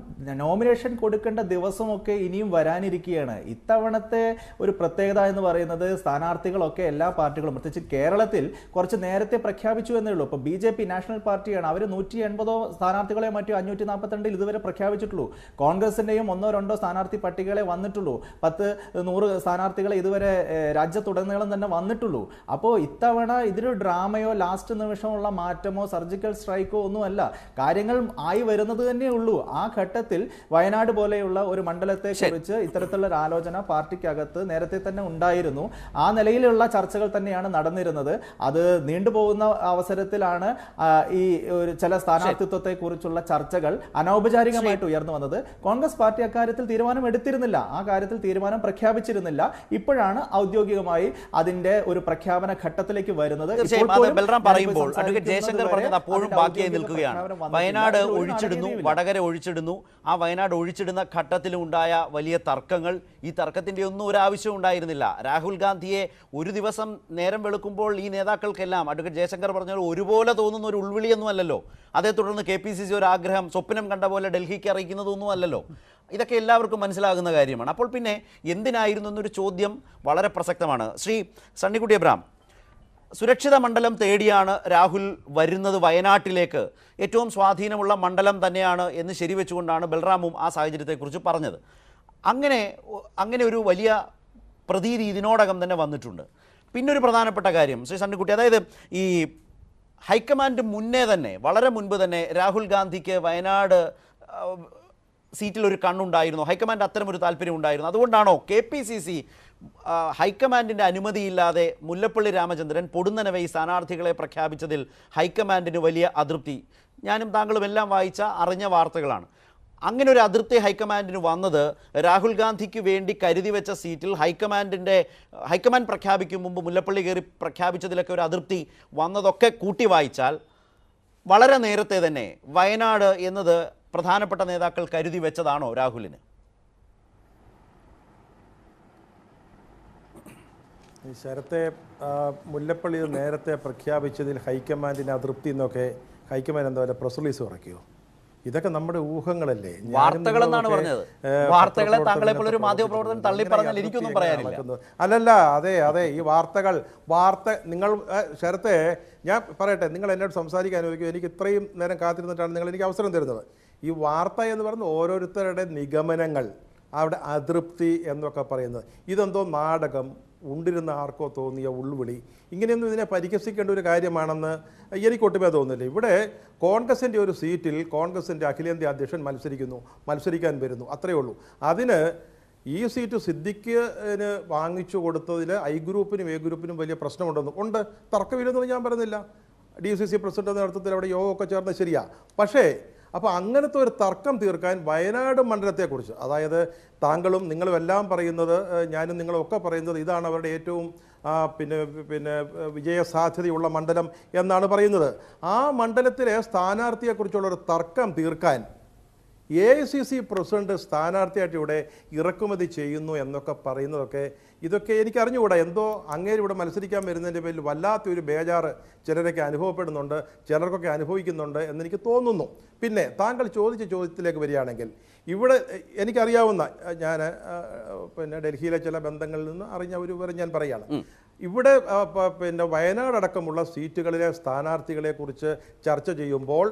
നോമിനേഷൻ കൊടുക്കേണ്ട ദിവസമൊക്കെ ഇനിയും വരാനിരിക്കുകയാണ്. ഇത്തവണത്തെ ഒരു പ്രത്യേകത എന്ന് പറയുന്നത് സ്ഥാനാർത്ഥികളൊക്കെ എല്ലാ പാർട്ടികളും, പ്രത്യേകിച്ച് കേരളത്തിൽ കുറച്ച് നേരത്തെ പ്രഖ്യാപിച്ചു എന്നേ ഉള്ളൂ. ഇപ്പോൾ BJP നാഷണൽ പാർട്ടിയാണ്, അവർ 180 സ്ഥാനാർത്ഥികളെ മറ്റു 542 ഇതുവരെ പ്രഖ്യാപിച്ചിട്ടുള്ളൂ. കോൺഗ്രസിൻ്റെയും 1-2 സ്ഥാനാർത്ഥി പട്ടികകളെ വന്നിട്ടുള്ളൂ. 10-100 സ്ഥാനാർത്ഥികളെ ഇതുവരെ രാജ്യത്തുടനീളം തന്നെ വന്നിട്ടുള്ളൂ. അപ്പോൾ ഇത്തവണ ഇതൊരു ഡ്രാമയോ ലാസ്റ്റ് നിമിഷമുള്ള മാറ്റമോ സർജിക്കൽ സ്ട്രൈക്കോ ഒന്നുമല്ല. കാര്യങ്ങൾ ആയി വരുന്നത് തന്നെ ഉള്ളൂ. ആ ഘട്ടത്തിൽ വയനാട് പോലെയുള്ള ഒരു മണ്ഡലത്തെ കുറിച്ച് ഇത്തരത്തിലുള്ള ഒരു ആലോചന പാർട്ടിക്കകത്ത് നേരത്തെ തന്നെ ഉണ്ടായിരുന്നു. ആ നിലയിലുള്ള ചർച്ചകൾ തന്നെയാണ് നടന്നിരുന്നത്. അത് നീണ്ടുപോകുന്ന അവസരത്തിലാണ് ഈ ഒരു ചില സ്ഥാനാർത്ഥിത്വത്തെ കുറിച്ചുള്ള ചർച്ചകൾ അനൗപചാരികമായിട്ട് ഉയർന്നു വന്നത്. കോൺഗ്രസ് പാർട്ടി അക്കാര്യത്തിൽ തീരുമാനം എടുത്തിരുന്നില്ല, ആ കാര്യത്തിൽ തീരുമാനം പ്രഖ്യാപിച്ചിരുന്നില്ല. ഇപ്പോഴാണ് ഔദ്യോഗികമായി അതിന്റെ ഒരു പ്രഖ്യാപന ഘട്ടത്തിലേക്ക് വരുന്നത്. ബൽറാം പറയുമ്പോൾ അഡ്വക്കേറ്റ് ജയശങ്കർ പറഞ്ഞത് അപ്പോഴും ബാക്കിയായി നിൽക്കുകയാണ്. വയനാട് ഒഴിച്ചിടുന്നു, വടകര ഒഴിച്ചിടുന്നു. ആ വയനാട് ഒഴിച്ചിടുന്ന ഘട്ടത്തിലും ഉണ്ടായ വലിയ തർക്കങ്ങൾ, ഈ തർക്കത്തിൻ്റെ ഒന്നും ഒരാവശ്യം ഉണ്ടായിരുന്നില്ല. രാഹുൽ ഗാന്ധിയെ ഒരു ദിവസം നേരം വെളുക്കുമ്പോൾ ഈ നേതാക്കൾക്കെല്ലാം അഡ്വക്കേറ്റ് ജയശങ്കർ പറഞ്ഞ ഒരുപോലെ തോന്നുന്ന ഒരു ഉൾവിളിയൊന്നും അല്ലല്ലോ. അതേ തുടർന്ന് KPCC ഒരു ആഗ്രഹം സ്വപ്നം കണ്ട പോലെ ഡൽഹിക്ക് അറിയിക്കുന്നതൊന്നും അല്ലല്ലോ. ഇതൊക്കെ എല്ലാവർക്കും മനസ്സിലാകുന്ന കാര്യമാണ്. അപ്പോൾ പിന്നെ എന്തിനായിരുന്നു എന്നൊരു ചോദ്യം വളരെ പ്രസക്തമാണ്. ശ്രീ സണ്ണിക്കുട്ടി എബ്രഹാം, സുരക്ഷിത മണ്ഡലം തേടിയാണ് രാഹുൽ വരുന്നത് വയനാട്ടിലേക്ക്. ഏറ്റവും സ്വാധീനമുള്ള മണ്ഡലം തന്നെയാണ് എന്ന് ശരിവെച്ചുകൊണ്ടാണ് ബൽറാമും ആ സാഹചര്യത്തെക്കുറിച്ച് പറഞ്ഞത്. അങ്ങനെ ഒരു വലിയ പ്രതീതി ഇതിനോടകം തന്നെ വന്നിട്ടുണ്ട്. പിന്നൊരു പ്രധാനപ്പെട്ട കാര്യം ശ്രീ സണ്ണിക്കുട്ടി, അതായത് ഈ ഹൈക്കമാൻഡ് മുന്നേ തന്നെ, വളരെ മുൻപ് തന്നെ രാഹുൽ ഗാന്ധിക്ക് വയനാട് സീറ്റിൽ ഒരു കണ്ണുണ്ടായിരുന്നു, ഹൈക്കമാൻഡ് അത്തരമൊരു താല്പര്യം ഉണ്ടായിരുന്നു. അതുകൊണ്ടാണോ KPCC ഹൈക്കമാൻഡിൻ്റെ അനുമതിയില്ലാതെ മുല്ലപ്പള്ളി രാമചന്ദ്രൻ പൊടുന്നനവെ ഈ സ്ഥാനാർത്ഥികളെ പ്രഖ്യാപിച്ചതിൽ ഹൈക്കമാൻഡിന് വലിയ അതൃപ്തി? ഞാനും താങ്കളും എല്ലാം വായിച്ച അറിഞ്ഞ വാർത്തകളാണ്. അങ്ങനെ ഒരു അതൃപ്തി ഹൈക്കമാൻഡിന് വന്നത് രാഹുൽ ഗാന്ധിക്ക് വേണ്ടി കരുതി വെച്ച സീറ്റിൽ ഹൈക്കമാൻഡ് പ്രഖ്യാപിക്കും മുമ്പ് മുല്ലപ്പള്ളി കയറി പ്രഖ്യാപിച്ചതിലൊക്കെ ഒരു അതൃപ്തി വന്നതൊക്കെ കൂട്ടി വായിച്ചാൽ വളരെ നേരത്തെ തന്നെ വയനാട് എന്നത് പ്രധാനപ്പെട്ട നേതാക്കൾ കരുതി വെച്ചതാണോ രാഹുലിന്? ശരത്തെ മുല്ലപ്പള്ളി നേരത്തെ പ്രഖ്യാപിച്ചതിൽ ഹൈക്കമാൻഡിന് അതൃപ്തി എന്നൊക്കെ ഹൈക്കമാൻഡ് എന്താ പറയുക, പ്രസ് റിലീസ് ഇറക്കിയോ? ഇതൊക്കെ നമ്മുടെ ഊഹങ്ങളല്ലേ, വാർത്തകളെന്നാണ് പറഞ്ഞത്. വാർത്തകളെ താങ്കളെ പോലെ ഒരു മാധ്യമപ്രവർത്തകൻ തള്ളി പറഞ്ഞാൽ എനിക്കൊന്നും പറയാനില്ല. അല്ലല്ല, അതെ ഈ വാർത്ത നിങ്ങൾ ശരത്തെ, ഞാൻ പറയട്ടെ, നിങ്ങൾ എന്നോട് സംസാരിക്കാൻ അനുവദിക്കും. എനിക്ക് ഇത്രയും നേരം കാത്തിരുന്നിട്ടാണ് നിങ്ങൾ എനിക്ക് അവസരം തരുന്നത്. ഈ വാർത്ത എന്ന് പറയുന്നത് ഓരോരുത്തരുടെ നിഗമനങ്ങൾ, അവിടെ അതൃപ്തി എന്നൊക്കെ പറയുന്നത്, ഇതെന്തോ നാടകം, ഉണ്ടിരുന്ന ആർക്കോ തോന്നിയ ഉൾവിളി, ഇങ്ങനെയൊന്നും ഇതിനെ പരിഹസിക്കേണ്ട ഒരു കാര്യമാണെന്ന് എനിക്കൊട്ടുമേ തോന്നുന്നില്ല. ഇവിടെ കോൺഗ്രസിൻ്റെ ഒരു സീറ്റിൽ കോൺഗ്രസിൻ്റെ അഖിലേന്ത്യാ അധ്യക്ഷൻ മത്സരിക്കാൻ വരുന്നു, അത്രയേ ഉള്ളൂ. അതിന് ഈ സീറ്റ് സിദ്ദിഖിന് വാങ്ങിച്ചു കൊടുത്തതിൽ ഐ ഗ്രൂപ്പിനും എ ഗ്രൂപ്പിനും വലിയ പ്രശ്നമുണ്ടെന്നും ഉണ്ട്, തർക്കമില്ലെന്നൊന്നും ഞാൻ പറയുന്നില്ല. DCC പ്രസിഡന്റ് നേതൃത്വത്തിൽ അവിടെ യോഗമൊക്കെ ചേർന്ന് ശരിയാ. പക്ഷേ അപ്പോൾ അങ്ങനത്തെ ഒരു തർക്കം തീർക്കാൻ വയനാട് മണ്ഡലത്തെക്കുറിച്ച്, അതായത് താങ്കളും നിങ്ങളും എല്ലാം പറയുന്നത്, ഞാനും നിങ്ങളും ഒക്കെ പറയുന്നത് ഇതാണ് അവരുടെ ഏറ്റവും പിന്നെ വിജയസാധ്യതയുള്ള മണ്ഡലം എന്നാണ് പറയുന്നത്. ആ മണ്ഡലത്തിലെ സ്ഥാനാർത്ഥിയെക്കുറിച്ചുള്ളൊരു തർക്കം തീർക്കാൻ AICC പ്രസിഡന്റ് സ്ഥാനാർത്ഥിയായിട്ട് ഇവിടെ ഇറക്കുമതി ചെയ്യുന്നു എന്നൊക്കെ പറയുന്നതൊക്കെ, ഇതൊക്കെ എനിക്ക് അറിഞ്ഞുകൂടാ. എന്തോ അങ്ങേര് ഇവിടെ മത്സരിക്കാൻ വരുന്നതിൻ്റെ പേരിൽ വല്ലാത്തൊരു ബേജാറ് ചിലരൊക്കെ അനുഭവപ്പെടുന്നുണ്ട്, ചിലർക്കൊക്കെ അനുഭവിക്കുന്നുണ്ട് എന്നെനിക്ക് തോന്നുന്നു. പിന്നെ താങ്കൾ ചോദിച്ച ചോദ്യത്തിലേക്ക് വരികയാണെങ്കിൽ, ഇവിടെ എനിക്കറിയാവുന്ന, ഞാൻ പിന്നെ ഡൽഹിയിലെ ചില ബന്ധങ്ങളിൽ നിന്ന് അറിഞ്ഞ ഒരു വിവരം ഞാൻ പറയുകയാണ്. ഇവിടെ പിന്നെ വയനാടടക്കമുള്ള സീറ്റുകളിലെ സ്ഥാനാർത്ഥികളെ കുറിച്ച് ചർച്ച ചെയ്യുമ്പോൾ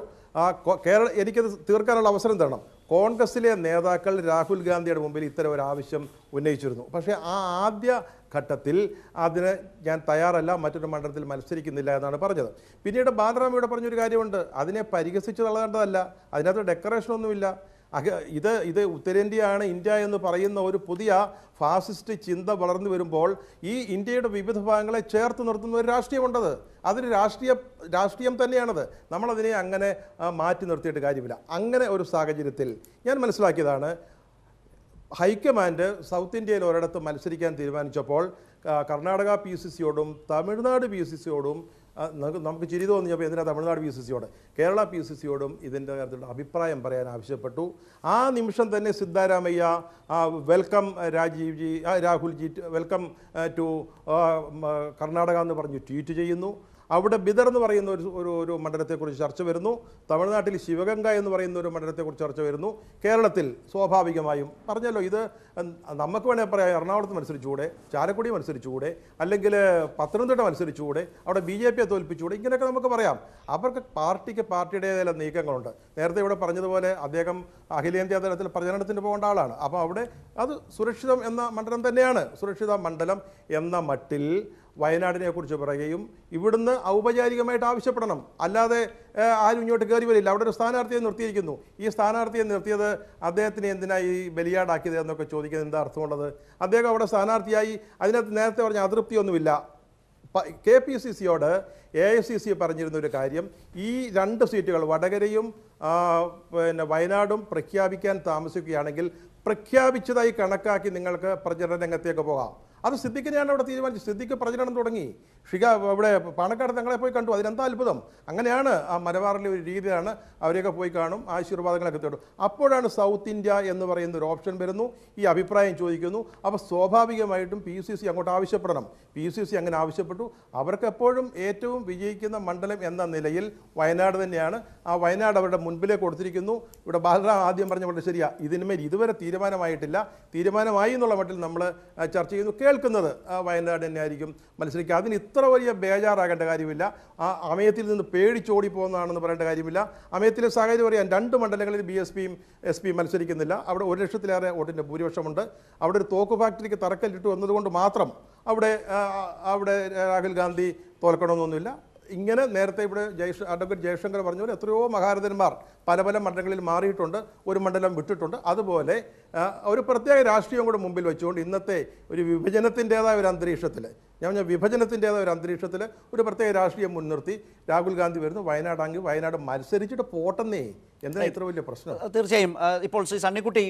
എനിക്കത് തീർക്കാനുള്ള അവസരം തരണം. കോൺഗ്രസിലെ നേതാക്കൾ രാഹുൽ ഗാന്ധിയുടെ മുമ്പിൽ ഇത്തരം ഒരു ആവശ്യം ഉന്നയിച്ചിരുന്നു. പക്ഷേ ആ ആദ്യ ഘട്ടത്തിൽ അതിന് ഞാൻ തയ്യാറല്ല, മറ്റൊരു മണ്ഡലത്തിൽ മത്സരിക്കുന്നില്ല എന്നാണ് പറഞ്ഞത്. പിന്നീട് ബാലറാം ഇവിടെ പറഞ്ഞൊരു കാര്യമുണ്ട്, അതിനെ പരിഹസിച്ച് തള്ളേണ്ടതല്ല, അതിനകത്ത് ഡെക്കറേഷനൊന്നുമില്ല. ഇത് ഉത്തരേന്ത്യയാണ് ഇന്ത്യ എന്ന് പറയുന്ന ഒരു പുതിയ ഫാസിസ്റ്റ് ചിന്ത വളർന്നു വരുമ്പോൾ ഈ ഇന്ത്യയുടെ വിവിധ ഭാഗങ്ങളെ ചേർത്ത് നിർത്തുന്ന ഒരു രാഷ്ട്രീയമുണ്ടത്. അതൊരു രാഷ്ട്രീയം തന്നെയാണത്. നമ്മളതിനെ അങ്ങനെ മാറ്റി നിർത്തിയിട്ട് കാര്യമില്ല. അങ്ങനെ ഒരു സാഹചര്യത്തിൽ ഞാൻ മനസ്സിലാക്കിയതാണ്, ഹൈക്കമാൻഡ് സൗത്ത് ഇന്ത്യയിൽ ഒരിടത്ത് മത്സരിക്കാൻ തീരുമാനിച്ചപ്പോൾ കർണാടക PCCയോടും തമിഴ്നാട് PCCയോടും നമുക്ക് ചിരി തോന്നിയപ്പോൾ എന്തിനാ തമിഴ്നാട് PCCയോട്, കേരള PCCയോടും ഇതിൻ്റെ കാര്യത്തിലുള്ള അഭിപ്രായം പറയാൻ ആവശ്യപ്പെട്ടു. ആ നിമിഷം തന്നെ Siddaramaiah welcome Rahulji welcome to Karnataka എന്ന് പറഞ്ഞ് ട്വീറ്റ് ചെയ്യുന്നു. അവിടെ ബിദർ എന്ന് പറയുന്ന ഒരു മണ്ഡലത്തെക്കുറിച്ച് ചർച്ച വരുന്നു. തമിഴ്നാട്ടിൽ ശിവഗംഗ എന്ന് പറയുന്ന ഒരു മണ്ഡലത്തെക്കുറിച്ച് ചർച്ച വരുന്നു. കേരളത്തിൽ സ്വാഭാവികമായും പറഞ്ഞല്ലോ, ഇത് നമുക്ക് വേണമെങ്കിൽ പറയാം, എറണാകുളത്ത് മത്സരിച്ചുകൂടെ, ചാലക്കുടി മത്സരിച്ചുകൂടെ, അല്ലെങ്കിൽ പത്തനംതിട്ട മത്സരിച്ചുകൂടെ, അവിടെ BJPയെ തോൽപ്പിച്ചുകൂടെ, ഇങ്ങനെയൊക്കെ നമുക്ക് പറയാം. അവർക്ക് പാർട്ടിയുടേതായ നീക്കങ്ങളുണ്ട്. നേരത്തെ ഇവിടെ പറഞ്ഞതുപോലെ അദ്ദേഹം അഖിലേന്ത്യാ തലത്തിൽ പ്രചരണത്തിന് പോകേണ്ട ആളാണ്. അപ്പോൾ അവിടെ അത് സുരക്ഷിതം എന്ന മണ്ഡലം തന്നെയാണ്. സുരക്ഷിത മണ്ഡലം എന്ന മട്ടിൽ വയനാടിനെ കുറിച്ച് പറയുകയും ഇവിടുന്ന് ഔപചാരികമായിട്ട് ആവശ്യപ്പെടണം. അല്ലാതെ ആരും ഇങ്ങോട്ട് കയറി വരില്ല. അവിടെ ഒരു സ്ഥാനാർത്ഥിയെ നിർത്തിയിരിക്കുന്നു. ഈ സ്ഥാനാർത്ഥിയെ നിർത്തിയത് അദ്ദേഹത്തിന് എന്തിനായി ബലിയാടാക്കിയത് എന്നൊക്കെ ചോദിക്കുന്നത് എന്താ അർത്ഥമുള്ളത്? അദ്ദേഹം അവിടെ സ്ഥാനാർത്ഥിയായി, അതിനകത്ത് നേരത്തെ പറഞ്ഞ അതൃപ്തിയൊന്നുമില്ല. KPCCയോട് AICC പറഞ്ഞിരുന്ന ഒരു കാര്യം, ഈ 2 സീറ്റുകൾ വടകരയും പിന്നെ വയനാടും പ്രഖ്യാപിക്കാൻ താമസിക്കുകയാണെങ്കിൽ പ്രഖ്യാപിച്ചതായി കണക്കാക്കി നിങ്ങൾക്ക് പ്രചരണ രംഗത്തേക്ക് പോകാം. അത് സിദ്ദിഖിനെയാണ് അവിടെ തീരുമാനിച്ചത്. സിദ്ദിഖ് പ്രചരണം തുടങ്ങി. ഇവിടെ പാണക്കാട് തങ്ങളെ പോയി കണ്ടു. അതിനെന്താ അത്ഭുതം? അങ്ങനെയാണ് ആ മലബാറിലെ ഒരു രീതിയാണ്. അവരെയൊക്കെ പോയി കാണും, ആശീർവാദങ്ങളൊക്കെ തേടും. അപ്പോഴാണ് സൗത്ത് ഇന്ത്യ എന്ന് പറയുന്ന ഒരു ഓപ്ഷൻ വരുന്നു, ഈ അഭിപ്രായം ചോദിക്കുന്നു. അപ്പോൾ സ്വാഭാവികമായിട്ടും PCC അങ്ങോട്ട് ആവശ്യപ്പെടണം. PCC അങ്ങനെ ആവശ്യപ്പെട്ടു. അവർക്ക് എപ്പോഴും ഏറ്റവും വിജയിക്കുന്ന മണ്ഡലം എന്ന നിലയിൽ വയനാട് തന്നെയാണ്. ആ വയനാട് അവരുടെ മുൻപിലേക്ക് കൊടുത്തിരിക്കുന്നു. ഇവിടെ ബാലറാം ആദ്യം പറഞ്ഞ വളരെ ശരിയാ, ഇതിന്മേൽ ഇതുവരെ തീരുമാനമായിട്ടില്ല. തീരുമാനമായി എന്നുള്ള മട്ടിൽ നമ്മൾ ചർച്ച ചെയ്യുന്നു. കേൾക്കുന്നത് വയനാട് തന്നെയായിരിക്കും മത്സരിക്കുക. അതിന് ഇത്ര വലിയ ബേജാറാകേണ്ട കാര്യമില്ല. ആ അമയത്തിൽ നിന്ന് പേടിച്ചോടി പോകുന്നതാണെന്ന് പറയേണ്ട കാര്യമില്ല. അമയത്തിലെ സാഹചര്യം പറയാൻ 2 മണ്ഡലങ്ങളിൽ BSPയും SP മത്സരിക്കുന്നില്ല. അവിടെ 1 ലക്ഷത്തിലേറെ വോട്ടിൻ്റെ ഭൂരിപക്ഷമുണ്ട്. അവിടെ ഒരു തോക്ക് ഫാക്ടറിക്ക് തറക്കല്ലിട്ട് വന്നതുകൊണ്ട് മാത്രം അവിടെ രാഹുൽ ഗാന്ധി തോൽക്കണമെന്നൊന്നുമില്ല. ഇങ്ങനെ നേരത്തെ ഇവിടെ അഡ്വക്കേറ്റ് ജയശങ്കർ പറഞ്ഞ പോലെ എത്രയോ മഹാരഥന്മാർ പല മണ്ഡലങ്ങളിൽ മാറിയിട്ടുണ്ട്, ഒരു മണ്ഡലം വിട്ടിട്ടുണ്ട്. അതുപോലെ ഒരു പ്രത്യേക രാഷ്ട്രീയം കൂടെ മുമ്പിൽ വെച്ചുകൊണ്ട് ഇന്നത്തെ ഒരു വിഭജനത്തിൻ്റേതായ ഒരു അന്തരീക്ഷത്തിൽ, വിഭജനത്തിൻ്റേതായ ഒരു അന്തരീക്ഷത്തിൽ ഒരു പ്രത്യേക രാഷ്ട്രീയം മുൻനിർത്തി രാഹുൽ ഗാന്ധി വരുന്നു. വയനാടാണെങ്കിൽ വയനാട് മത്സരിച്ചിട്ട് പോട്ടെന്നേ, എന്താ ഇത്ര വലിയ പ്രശ്നം? തീർച്ചയായും. ഇപ്പോൾ ശ്രീ സണ്ണിക്കുട്ടി,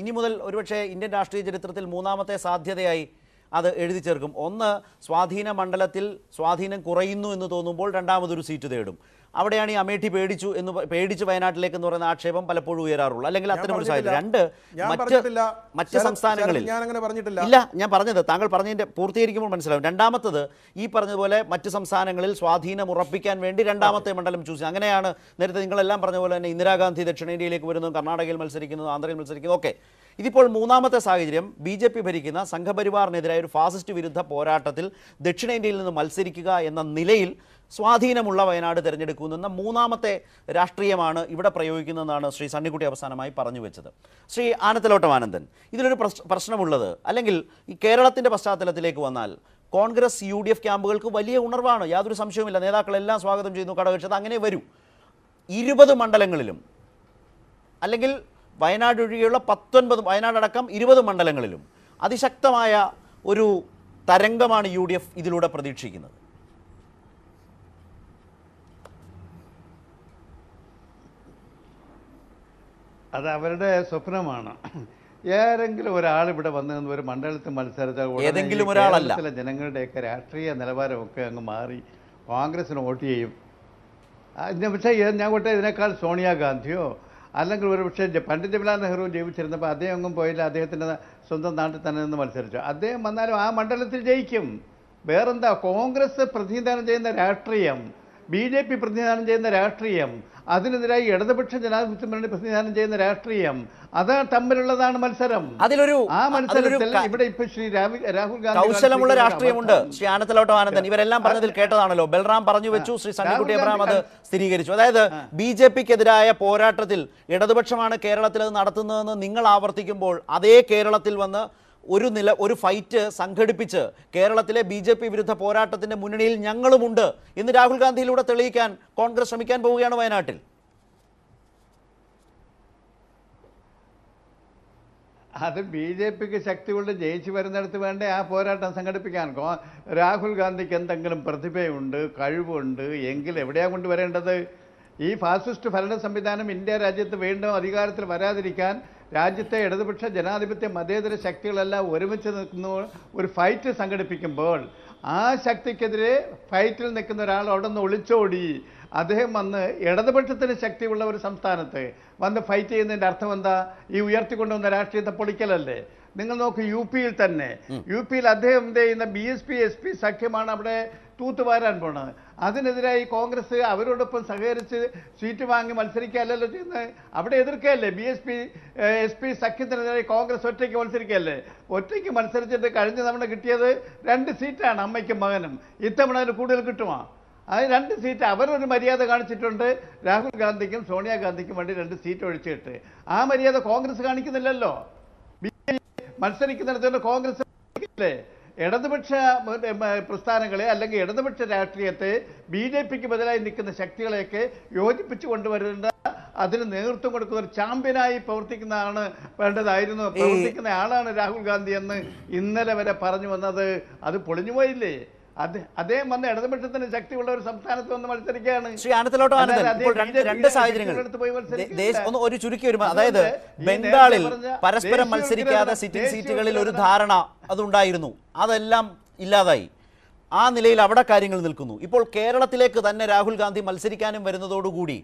ഇനി മുതൽ ഒരുപക്ഷെ ഇന്ത്യൻ രാഷ്ട്രീയ ചരിത്രത്തിൽ 3ാമത്തെ സാധ്യതയായി അത് എഴുതി ചേർക്കും. ഒന്ന്, സ്വാധീന മണ്ഡലത്തിൽ സ്വാധീനം കുറയുന്നു എന്ന് തോന്നുമ്പോൾ 2ാമതൊരു സീറ്റ് തേടും. അവിടെയാണ് ഈ അമേഠി പേടിച്ച് വയനാട്ടിലേക്ക് എന്ന് പറയുന്ന ആക്ഷേപം പലപ്പോഴും ഉയരാറുള്ളൂ. അല്ലെങ്കിൽ അത്തരം ഒരു സാഹചര്യം. 2, മറ്റ് സംസ്ഥാനങ്ങളിൽ ഇല്ല. ഞാൻ പറഞ്ഞത് താങ്കൾ പറഞ്ഞതിന്റെ പൂർത്തീകരിക്കുമ്പോൾ മനസ്സിലാവും. 2ാമത്തത് ഈ പറഞ്ഞതുപോലെ മറ്റ് സംസ്ഥാനങ്ങളിൽ സ്വാധീനം ഉറപ്പിക്കാൻ വേണ്ടി 2ാമത്തെ മണ്ഡലം ചൂസ്. അങ്ങനെയാണ് നേരത്തെ നിങ്ങളെല്ലാം പറഞ്ഞ പോലെ തന്നെ ഇന്ദിരാഗാന്ധി ദക്ഷിണേന്ത്യയിലേക്ക് വരുന്നു, കർണാടകയിൽ മത്സരിക്കുന്നു, ആന്ധ്രയിൽ മത്സരിക്കുന്നു. ഓക്കെ, ഇതിപ്പോൾ 3ാമത്തെ സാഹചര്യം BJP ഭരിക്കുന്ന സംഘപരിവാറിനെതിരായ ഒരു ഫാസിസ്റ്റ് വിരുദ്ധ പോരാട്ടത്തിൽ ദക്ഷിണേന്ത്യയിൽ നിന്ന് മത്സരിക്കുക എന്ന നിലയിൽ സ്വാധീനമുള്ള വയനാട് തിരഞ്ഞെടുക്കുമെന്ന 3ാമത്തെ രാഷ്ട്രീയമാണ് ഇവിടെ പ്രയോഗിക്കുന്നതെന്നാണ് ശ്രീ സണ്ണിക്കുട്ടി അവസാനമായി പറഞ്ഞു വെച്ചത്. ശ്രീ ആനത്തലോട്ടം ആനന്ദൻ, ഇതിലൊരു പ്രശ്നമുള്ളത്, അല്ലെങ്കിൽ ഈ കേരളത്തിൻ്റെ പശ്ചാത്തലത്തിലേക്ക് വന്നാൽ കോൺഗ്രസ് UDF ക്യാമ്പുകൾക്ക് വലിയ ഉണർവാണ്, യാതൊരു സംശയവുമില്ല. നേതാക്കളെല്ലാം സ്വാഗതം ചെയ്യുന്നു, ഘടകകക്ഷി അങ്ങനെ വരൂ. 20 മണ്ഡലങ്ങളിലും, അല്ലെങ്കിൽ വയനാട് ഒഴികെയുള്ള 19, വയനാടടക്കം 20 മണ്ഡലങ്ങളിലും അതിശക്തമായ ഒരു തരംഗമാണ് UDF ഇതിലൂടെ പ്രതീക്ഷിക്കുന്നത്. അത് അവരുടെ സ്വപ്നമാണ്. ഏതെങ്കിലും ഒരാൾ ഇവിടെ വന്ന് നിന്ന് ഒരു മണ്ഡലത്തിൽ മത്സരിച്ചാൽ ഉടനെ ഏതെങ്കിലും ഈ ഒരാളല്ല. കേരളത്തിലെ ജനങ്ങളുടെയൊക്കെ രാഷ്ട്രീയ നിലവാരമൊക്കെ അങ്ങ് മാറി കോൺഗ്രസിന് വോട്ട് ചെയ്യും. പക്ഷേ ഞാൻ വോട്ട് ഇതിനേക്കാൾ സോണിയാഗാന്ധിയോ അല്ലെങ്കിൽ ഒരു പക്ഷേ പണ്ഡിറ്റ് ജവഹർലാൽ നെഹ്റു ജീവിച്ചിരുന്നപ്പോൾ അദ്ദേഹം ഒന്നും പോയില്ല, അദ്ദേഹത്തിൻ്റെ സ്വന്തം നാട്ടിൽ തന്നെ നിന്ന് മത്സരിച്ചു. അദ്ദേഹം വന്നാലും ആ മണ്ഡലത്തിൽ ജയിക്കും. വേറെന്താ, കോൺഗ്രസ് പ്രതിനിധാനം ചെയ്യുന്ന രാഷ്ട്രീയം, BJP പ്രതിനിധാനം ചെയ്യുന്ന രാഷ്ട്രീയം, അതിനെതിരായി ഇടതുപക്ഷ ജനാധിപത്യ മുന്നണി പ്രതിനിധാനം ചെയ്യുന്ന രാഷ്ട്രീയം, അത് തമ്മിലുള്ളതാണ് മത്സരം. ആ മത്സരത്തിൽ ഇവിടെ ഇപ്പൊ ശ്രീ രാഹുൽ ഗാന്ധി കൗശലമുള്ള രാഷ്ട്രീയമുണ്ട്. ശ്രീ ആനത്തലോട്ടം ആനന്ദൻ ഇവരെല്ലാം പറഞ്ഞതിൽ കേട്ടതാണല്ലോ. ബൽറാം പറഞ്ഞു വെച്ചു, ശ്രീ സണ്ണിക്കുട്ടി എബ്രഹാം അത് സ്ഥിരീകരിച്ചു. അതായത് BJPക്കെതിരായ പോരാട്ടത്തിൽ ഇടതുപക്ഷമാണ് കേരളത്തിൽ അത് നടത്തുന്നതെന്ന് നിങ്ങൾ ആവർത്തിക്കുമ്പോൾ അതേ കേരളത്തിൽ വന്ന് ഒരു ഫൈറ്റ് സംഘടിപ്പിച്ച് കേരളത്തിലെ BJP വിരുദ്ധ പോരാട്ടത്തിന്റെ മുന്നണിയിൽ ഞങ്ങളുമുണ്ട് എന്ന് രാഹുൽ ഗാന്ധിയിലൂടെ തെളിയിക്കാൻ കോൺഗ്രസ് ശ്രമിക്കാൻ പോവുകയാണ് വയനാട്ടിൽ. അത് BJPക്ക് ശക്തി കൊണ്ട് ജയിച്ചു വരുന്നിടത്ത് വേണ്ടേ ആ പോരാട്ടം സംഘടിപ്പിക്കാൻ. രാഹുൽ ഗാന്ധിക്ക് എന്തെങ്കിലും പ്രതിഭയുണ്ട്, കഴിവുണ്ട് എങ്കിൽ എവിടെയാണ് കൊണ്ടുവരേണ്ടത്? ഈ ഫാസിസ്റ്റ് ഭരണ സംവിധാനം ഇന്ത്യ രാജ്യത്ത് വീണ്ടും അധികാരത്തിൽ വരാതിരിക്കാൻ രാജ്യത്തെ ഇടതുപക്ഷ ജനാധിപത്യ മതേതര ശക്തികളെല്ലാം ഒരുമിച്ച് നിൽക്കുന്ന ഒരു ഫൈറ്റ് സംഘടിപ്പിക്കുമ്പോൾ ആ ശക്തിക്കെതിരെ ഫൈറ്റിൽ നിൽക്കുന്ന ഒരാൾ അവിടെ നിന്ന് ഒളിച്ചോടി അദ്ദേഹം വന്ന് ഇടതുപക്ഷത്തിന് ശക്തിയുള്ള ഒരു സംസ്ഥാനത്ത് വന്ന് ഫൈറ്റ് ചെയ്യുന്നതിൻ്റെ അർത്ഥം എന്താ? ഈ ഉയർത്തിക്കൊണ്ടുവന്ന രാഷ്ട്രീയത്തെ പൊളിക്കലല്ലേ? നിങ്ങൾ നോക്ക്, UPയിൽ തന്നെ UPയിൽ അദ്ദേഹം എന്ത് ചെയ്യുന്ന BSP SP സഖ്യമാണ് അവിടെ തൂത്തുവാരാൻ പോണത്. അതിനെതിരായി കോൺഗ്രസ് അവരോടൊപ്പം സഹകരിച്ച് സീറ്റ് വാങ്ങി മത്സരിക്കുകയല്ലല്ലോ ചെയ്യുന്നത്, അവിടെ എതിർക്കുകയല്ലേ. BSP SP സഖ്യത്തിനെതിരായി കോൺഗ്രസ് ഒറ്റയ്ക്ക് മത്സരിക്കുകയല്ലേ. ഒറ്റയ്ക്ക് മത്സരിച്ചിട്ട് കഴിഞ്ഞ തവണ കിട്ടിയത് 2 സീറ്റാണ്, അമ്മയ്ക്കും മകനും. ഇത്തവണ അതിൽ കൂടുതൽ കിട്ടുമോ? അത് 2 സീറ്റ് അവരൊരു മര്യാദ കാണിച്ചിട്ടുണ്ട്. രാഹുൽ ഗാന്ധിക്കും സോണിയാഗാന്ധിക്കും വേണ്ടി 2 സീറ്റ് ഒഴിച്ചിട്ട് ആ മര്യാദ കോൺഗ്രസ് കാണിക്കുന്നില്ലല്ലോ. മത്സരിക്കുന്നിടത്തോടെ കോൺഗ്രസ് ഇടതുപക്ഷ പ്രസ്ഥാനങ്ങളെ അല്ലെങ്കിൽ ഇടതുപക്ഷ രാഷ്ട്രീയത്തെ BJPക്ക് ബദലായി നിൽക്കുന്ന ശക്തികളെയൊക്കെ യോജിപ്പിച്ചു കൊണ്ടുവരേണ്ട, അതിന് നേതൃത്വം കൊടുക്കുന്ന ഒരു ചാമ്പ്യനായി പ്രവർത്തിക്കുന്നതാണ് വേണ്ടതായിരുന്നു. പ്രവർത്തിക്കുന്ന ആളാണ് രാഹുൽ ഗാന്ധി എന്ന് ഇന്നലെ വരെ പറഞ്ഞു വന്നത്. അത് പൊളിഞ്ഞുപോയില്ലേ? അദ്ദേഹം വന്ന് ഇടതുപക്ഷത്തിന് ശക്തിയുള്ള ഒരു സംസ്ഥാനത്ത് വന്ന് മത്സരിക്കുകയാണ്. ശ്രീ ആനത്തലോട്ടം ആനന്ദൻ, ഇപ്പോൾ രണ്ട് സാഹചര്യങ്ങൾ ഒരു ചുരുക്കി വരുമ്പോൾ, അതായത് ബംഗാളിൽ പരസ്പരം മത്സരിക്കാതെ സിറ്റിംഗ് സീറ്റുകളിൽ ഒരു ധാരണ അതുണ്ടായിരുന്നു, അതെല്ലാം ഇല്ലാതായി. ആ നിലയിൽ അവിടെ കാര്യങ്ങൾ നിൽക്കുന്നു. ഇപ്പോൾ കേരളത്തിലേക്ക് തന്നെ രാഹുൽ ഗാന്ധി മത്സരിക്കാനും വരുന്നതോടുകൂടി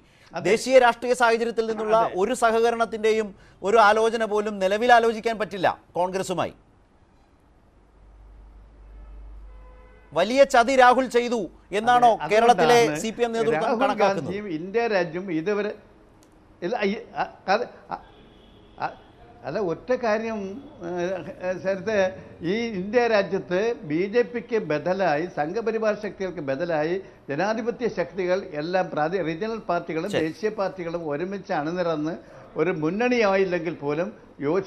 ദേശീയ രാഷ്ട്രീയ സാഹചര്യത്തിൽ നിന്നുള്ള ഒരു സഹകരണത്തിന്റെയും ഒരു ആലോചന പോലും നിലവിൽ ആലോചിക്കാൻ പറ്റില്ല കോൺഗ്രസുമായി. വലിയ ചതി രാഹുൽ ചെയ്തു എന്നാണോ കേരളത്തിലെ CPM നേതൃത്വം കണക്കാക്കുന്നത്? ഇന്ത്യ രാജ്യം ഇതുവരെ അല്ല, ഒറ്റ കാര്യം സ്ഥലത്ത് ഈ ഇന്ത്യ രാജ്യത്ത് BJPക്ക് ബദലായി സംഘപരിവാർ ശക്തികൾക്ക് ബദലായി ജനാധിപത്യ ശക്തികൾ എല്ലാം റീജിയണൽ പാർട്ടികളും ദേശീയ പാർട്ടികളും ഒരുമിച്ച് അണിനിരന്ന് ഒരു മുന്നണിയായില്ലെങ്കിൽ പോലും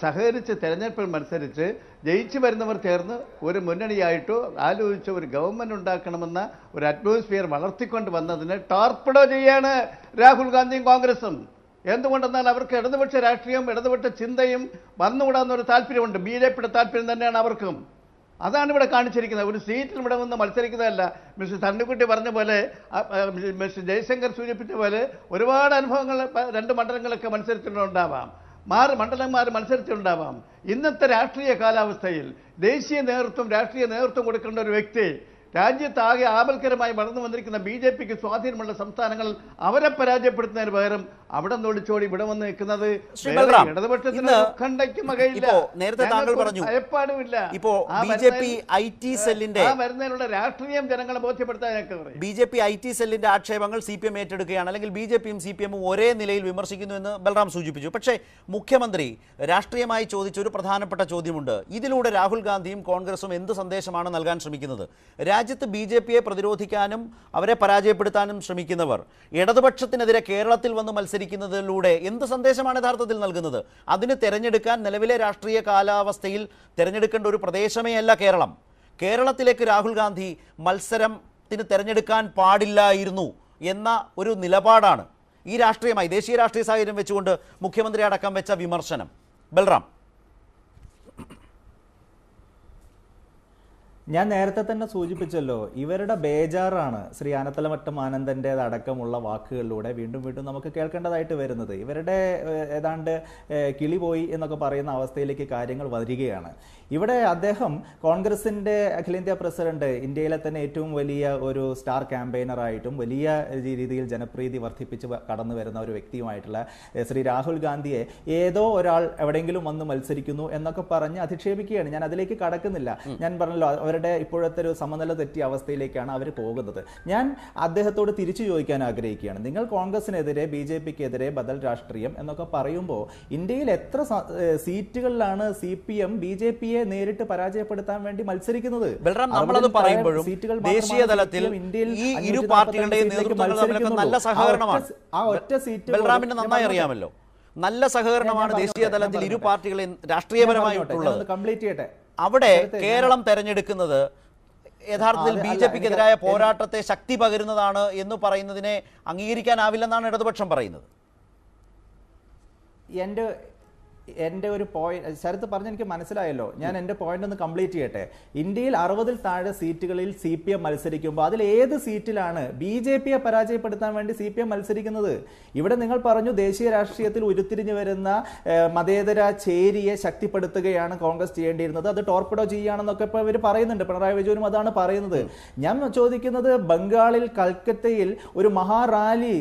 സഹകരിച്ച് തെരഞ്ഞെടുപ്പിൽ മത്സരിച്ച് ജയിച്ചു വരുന്നവർ ചേർന്ന് ഒരു മുന്നണിയായിട്ടോ ആലോചിച്ച് ഒരു ഗവൺമെൻറ് ഉണ്ടാക്കണമെന്ന ഒരു അറ്റ്മോസ്ഫിയർ വളർത്തിക്കൊണ്ട് വന്നതിന് ടോർപ്പിഡോ ചെയ്യാണ് രാഹുൽ ഗാന്ധിയും കോൺഗ്രസും. എന്തുകൊണ്ടെന്നാൽ അവർക്ക് ഇടതുപക്ഷ രാഷ്ട്രീയവും ഇടതുപക്ഷ ചിന്തയും വന്നുകൂടാന്നൊരു താല്പര്യമുണ്ട്. BJPയുടെ താല്പര്യം തന്നെയാണ് അവർക്കും. അതാണ് ഇവിടെ കാണിച്ചിരിക്കുന്നത്. ഒരു സീറ്റിൽ ഇവിടെ വന്ന് മത്സരിക്കുന്നതല്ല. മിസ്റ്റർ സണ്ണിക്കുട്ടി പറഞ്ഞ പോലെ, മിസ്റ്റർ ജയശങ്കർ സൂചിപ്പിച്ച പോലെ ഒരുപാട് അനുഭവങ്ങൾ 2 മണ്ഡലങ്ങളൊക്കെ മത്സരിച്ചിട്ടുണ്ടാവാം, മണ്ഡലന്മാർ മത്സരിച്ചിട്ടുണ്ടാവാം. ഇന്നത്തെ രാഷ്ട്രീയ കാലാവസ്ഥയിൽ ദേശീയ നേതൃത്വം രാഷ്ട്രീയ നേതൃത്വം കൊടുക്കേണ്ട ഒരു വ്യക്തി രാജ്യത്താകെ ആപൽക്കരമായി വളർന്നു വന്നിരിക്കുന്ന BJPക്ക് സ്വാധീനമുള്ള സംസ്ഥാനങ്ങളിൽ അവരെ പരാജയപ്പെടുത്തുന്നതിന് പകരം അവിടെ നിന്ന് ഒളിച്ചോടി ഇവിടെ വന്ന് നിൽക്കുന്നത് ഇടതുപക്ഷത്തിന് നേരത്തെ താങ്കൾ പറഞ്ഞു ഇപ്പോ BJP IT സെല്ലിന്റെ വരുന്നതിനുള്ള രാഷ്ട്രീയം ജനങ്ങളെ ബോധ്യപ്പെടുത്താനൊക്കെ BJP IT സെല്ലിന്റെ ആക്ഷേപങ്ങൾ CPM ഏറ്റെടുക്കുകയാണ്, അല്ലെങ്കിൽ BJPയും CPMഉം ഒരേ നിലയിൽ വിമർശിക്കുന്നു എന്ന് ബൽറാം സൂചിപ്പിച്ചു. പക്ഷേ മുഖ്യമന്ത്രി രാഷ്ട്രീയമായി ചോദിച്ച ഒരു പ്രധാനപ്പെട്ട ചോദ്യമുണ്ട്. ഇതിലൂടെ രാഹുൽ ഗാന്ധിയും കോൺഗ്രസും എന്ത് സന്ദേശമാണ് നൽകാൻ ശ്രമിക്കുന്നത്? രാജ്യത്ത് BJPയെ പ്രതിരോധിക്കാനും അവരെ പരാജയപ്പെടുത്താനും ശ്രമിക്കുന്നവർ ഇടതുപക്ഷത്തിനെതിരെ കേരളത്തിൽ വന്ന് മത്സരിക്കുന്നതിലൂടെ എന്ത് സന്ദേശമാണ് യഥാർത്ഥത്തിൽ നൽകുന്നത്? അതിന് തെരഞ്ഞെടുക്കാൻ നിലവിലെ രാഷ്ട്രീയ കാലാവസ്ഥയിൽ തെരഞ്ഞെടുക്കേണ്ട ഒരു പ്രദേശമേ അല്ല കേരളം. കേരളത്തിലേക്ക് രാഹുൽ ഗാന്ധി മത്സരത്തിന് തെരഞ്ഞെടുക്കാൻ പാടില്ലായിരുന്നു എന്ന ഒരു നിലപാടാണ് ഈ രാഷ്ട്രീയമായി ദേശീയ രാഷ്ട്രീയ സാഹചര്യം വെച്ചുകൊണ്ട് മുഖ്യമന്ത്രി അടക്കം വെച്ച വിമർശനം. ബൽറാം, ഞാൻ നേരത്തെ തന്നെ സൂചിപ്പിച്ചല്ലോ, ഇവരുടെ ബേജാറാണ് ശ്രീ ആനത്തലവട്ടം ആനന്ദൻ്റെതടക്കമുള്ള വാക്കുകളിലൂടെ വീണ്ടും വീണ്ടും നമുക്ക് കേൾക്കേണ്ടതായിട്ട് വരുന്നത്. ഇവരുടെ ഏതാണ്ട് കിളി പോയി എന്നൊക്കെ പറയുന്ന അവസ്ഥയിലേക്ക് കാര്യങ്ങൾ വരികയാണ്. ഇവിടെ അദ്ദേഹം കോൺഗ്രസിൻ്റെ അഖിലേന്ത്യാ പ്രസിഡന്റ്, ഇന്ത്യയിലെ തന്നെ ഏറ്റവും വലിയ ഒരു സ്റ്റാർ ക്യാമ്പയിനറായിട്ടും വലിയ രീതിയിൽ ജനപ്രീതി വർദ്ധിപ്പിച്ച് കടന്നു വരുന്ന ഒരു വ്യക്തിയുമായിട്ടുള്ള ശ്രീ രാഹുൽ ഗാന്ധിയെ ഏതോ ഒരാൾ എവിടെയെങ്കിലും വന്ന് മത്സരിക്കുന്നു എന്നൊക്കെ പറഞ്ഞ് അധിക്ഷേപിക്കുകയാണ്. ഞാൻ അതിലേക്ക് കടക്കുന്നില്ല. ഞാൻ പറഞ്ഞല്ലോ, അവരുടെ ഇപ്പോഴത്തെ ഒരു സമനില തെറ്റിയ അവസ്ഥയിലേക്കാണ് അവർ പോകുന്നത്. ഞാൻ അദ്ദേഹത്തോട് തിരിച്ചു ചോദിക്കാൻ ആഗ്രഹിക്കുകയാണ്, നിങ്ങൾ കോൺഗ്രസിനെതിരെ BJP-ക്കെതിരെ ബദൽ രാഷ്ട്രീയം എന്നൊക്കെ പറയുമ്പോൾ ഇന്ത്യയിൽ എത്ര സീറ്റുകളിലാണ് CPM BJP-യെ നേരിട്ട് പരാജയപ്പെടുത്താൻ വേണ്ടി മത്സരിക്കുന്നത്? ബൽറാം, നമ്മളത് പറയുമ്പോഴും ദേശീയ തലത്തിൽ ഈ ഇരു പാർട്ടികളുടെയും നേതൃത്വങ്ങൾ നല്ല സഹകരണമാണ്. ആ ഒറ്റ സീറ്റ് ബൽറാമിന് നന്നായി അറിയാമല്ലോ, നല്ല സഹകരണമാണ് ദേശീയ തലത്തിൽ ഇരു പാർട്ടികളെയും രാഷ്ട്രീയപരമായിട്ടുള്ളത്. കംപ്ലീറ്റ് ചെയ്യട്ടെ. അവിടെ കേരളം തെരഞ്ഞെടുക്കുന്നത് യഥാർത്ഥത്തിൽ BJP-ക്കെതിരായ പോരാട്ടത്തെ ശക്തി പകരുന്നതാണ് എന്ന് പറയുന്നതിനെ അംഗീകരിക്കാനാവില്ലെന്നാണ് ഇടതുപക്ഷം പറയുന്നത്. എൻ്റെ ഒരു പോയിന്റ് ശരത്ത് പറഞ്ഞ് എനിക്ക് മനസ്സിലായല്ലോ. ഞാൻ എൻ്റെ പോയിന്റ് ഒന്ന് കംപ്ലീറ്റ് ചെയ്യട്ടെ. ഇന്ത്യയിൽ 60-ൽ താഴെ സീറ്റുകളിൽ CPM മത്സരിക്കുമ്പോൾ അതിൽ ഏത് സീറ്റിലാണ് BJP-യെ പരാജയപ്പെടുത്താൻ വേണ്ടി CPM മത്സരിക്കുന്നത്? ഇവിടെ നിങ്ങൾ പറഞ്ഞു ദേശീയ രാഷ്ട്രീയത്തിൽ ഉരുത്തിരിഞ്ഞു വരുന്ന മതേതര ചേരിയെ ശക്തിപ്പെടുത്തുകയാണ് കോൺഗ്രസ് ചെയ്യേണ്ടിയിരുന്നത്, അത് ടോർപിഡോ ചെയ്യുകയാണെന്നൊക്കെ ഇപ്പോൾ ഇവർ പറയുന്നുണ്ട്. പിണറായി വിജയനും അതാണ് പറയുന്നത്. ഞാൻ ചോദിക്കുന്നത്, ബംഗാളിൽ കൽക്കത്തയിൽ ഒരു മഹാറാലി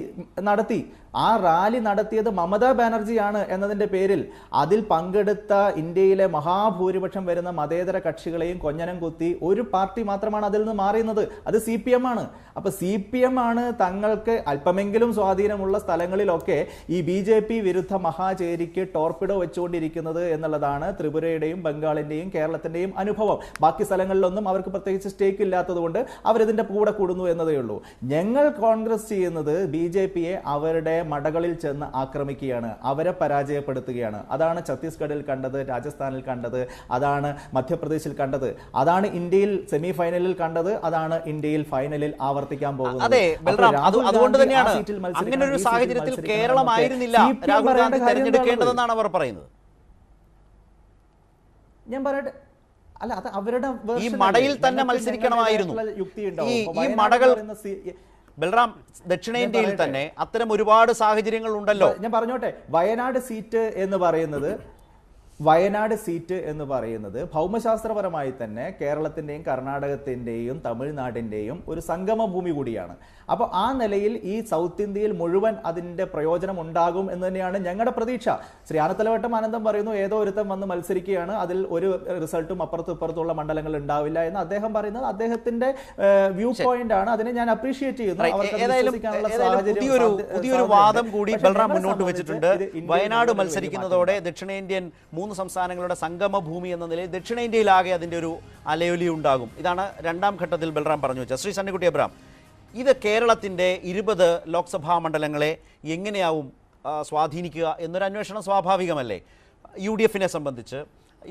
നടത്തി. ആ റാലി നടത്തിയത് മമതാ ബാനർജിയാണ് എന്നതിൻ്റെ പേരിൽ അതിൽ പങ്കെടുത്ത ഇന്ത്യയിലെ മഹാഭൂരിപക്ഷം വരുന്ന മതേതര കക്ഷികളെയും കൊഞ്ഞനം കുത്തി ഒരു പാർട്ടി മാത്രമാണ് അതിൽ നിന്ന് മാറിയുന്നത്, അത് CPM ആണ്. അപ്പോൾ CPM ആണ് തങ്ങൾക്ക് അല്പമെങ്കിലും സ്വാധീനമുള്ള സ്ഥലങ്ങളിലൊക്കെ ഈ BJP വിരുദ്ധ മഹാചേരിക്ക് ടോർപിഡോ വെച്ചുകൊണ്ടിരിക്കുന്നത് എന്നുള്ളതാണ് ത്രിപുരയുടെയും ബംഗാളിൻ്റെയും കേരളത്തിൻ്റെയും അനുഭവം. ബാക്കി സ്ഥലങ്ങളിലൊന്നും അവർക്ക് പ്രത്യേകിച്ച് സ്റ്റേക്ക് ഇല്ലാത്തതുകൊണ്ട് അവരിതിൻ്റെ കൂടെ കൂടുന്നു എന്നതേ ഉള്ളൂ. ഞങ്ങൾ കോൺഗ്രസ് ചെയ്യുന്നത് BJP-യെ അവരുടെ മടകളിൽ ചെന്ന് ആക്രമിക്കുകയാണ്, അവരെ പരാജയപ്പെടുത്തുകയാണ്. അതാണ് ഛത്തീസ്ഗഡിൽ കണ്ടത്, രാജസ്ഥാനിൽ കണ്ടത്, അതാണ് മധ്യപ്രദേശിൽ കണ്ടത്, അതാണ് ഇന്ത്യയിൽ സെമി ഫൈനലിൽ കണ്ടത്, അതാണ് ഇന്ത്യയിൽ ഫൈനലിൽ ആവർത്തിക്കാൻ പോകുന്നത്. അതെ ബൽറാം, അതുകൊണ്ട് തന്നെയാണ് അങ്ങനെ ഒരു സാഹചര്യത്തിൽ കേരളമായിരുന്നില്ല രാഹുൽ ഗാന്ധി തെരഞ്ഞെടുക്കേണ്ടതെന്നാണ് അവർ പറയുന്നത്. ഞാൻ പറയട്ടെ, അല്ല അത് അവരുടെ ഈ മടയിൽ തന്നെ മത്സരിക്കണമായിരുന്നു. ഈ മടകൾ ബൽറാം, ദക്ഷിണേന്ത്യയിൽ തന്നെ അത്തരം ഒരുപാട് സാഹചര്യങ്ങൾ ഉണ്ടല്ലോ. ഞാൻ പറഞ്ഞോട്ടെ, വയനാട് സീറ്റ് എന്ന് പറയുന്നത് ഭൗമശാസ്ത്രപരമായി തന്നെ കേരളത്തിൻ്റെയും കർണാടകത്തിൻ്റെയും തമിഴ്നാടിൻ്റെയും ഒരു സംഗമ ഭൂമി കൂടിയാണ്. അപ്പോൾ ആ നിലയിൽ ഈ സൗത്ത് ഇന്ത്യയിൽ മുഴുവൻ അതിൻ്റെ പ്രയോജനം ഉണ്ടാകും എന്ന് തന്നെയാണ് ഞങ്ങളുടെ പ്രതീക്ഷ. ശ്രീ ആനത്തലവട്ടം ആനന്ദം പറയുന്നു, ഏതോ ഒരുത്തം വന്ന് മത്സരിക്കുകയാണ്, അതിൽ ഒരു റിസൾട്ടും അപ്പുറത്തും ഇപ്പുറത്തുള്ള മണ്ഡലങ്ങൾ ഉണ്ടാവില്ല എന്ന് അദ്ദേഹം പറയുന്നത് അദ്ദേഹത്തിന്റെ വ്യൂ പോയിന്റ് ആണ്. അതിനെ ഞാൻ അപ്രീഷിയേറ്റ് ചെയ്യുന്നു. പുതിയൊരു വാദം കൂടി ബൽറാം മുന്നോട്ട് വെച്ചിട്ടുണ്ട്. വയനാട് മത്സരിക്കുന്നതോടെ ദക്ഷിണേന്ത്യൻ 3 സംസ്ഥാനങ്ങളുടെ സംഗമ ഭൂമി എന്ന നിലയിൽ ദക്ഷിണേന്ത്യയിലാകെ അതിൻ്റെ ഒരു അലയൊലി ഉണ്ടാകും. ഇതാണ് രണ്ടാം ഘട്ടത്തിൽ ബൽറാം പറഞ്ഞു വെച്ചത്. ശ്രീ സണ്ണിക്കുട്ടി എബ്രഹാം, ഇത് കേരളത്തിൻ്റെ 20 ലോക്സഭാ മണ്ഡലങ്ങളെ എങ്ങനെയാവും സ്വാധീനിക്കുക എന്നൊരു അന്വേഷണം സ്വാഭാവികമല്ലേ? UDF-നെ സംബന്ധിച്ച്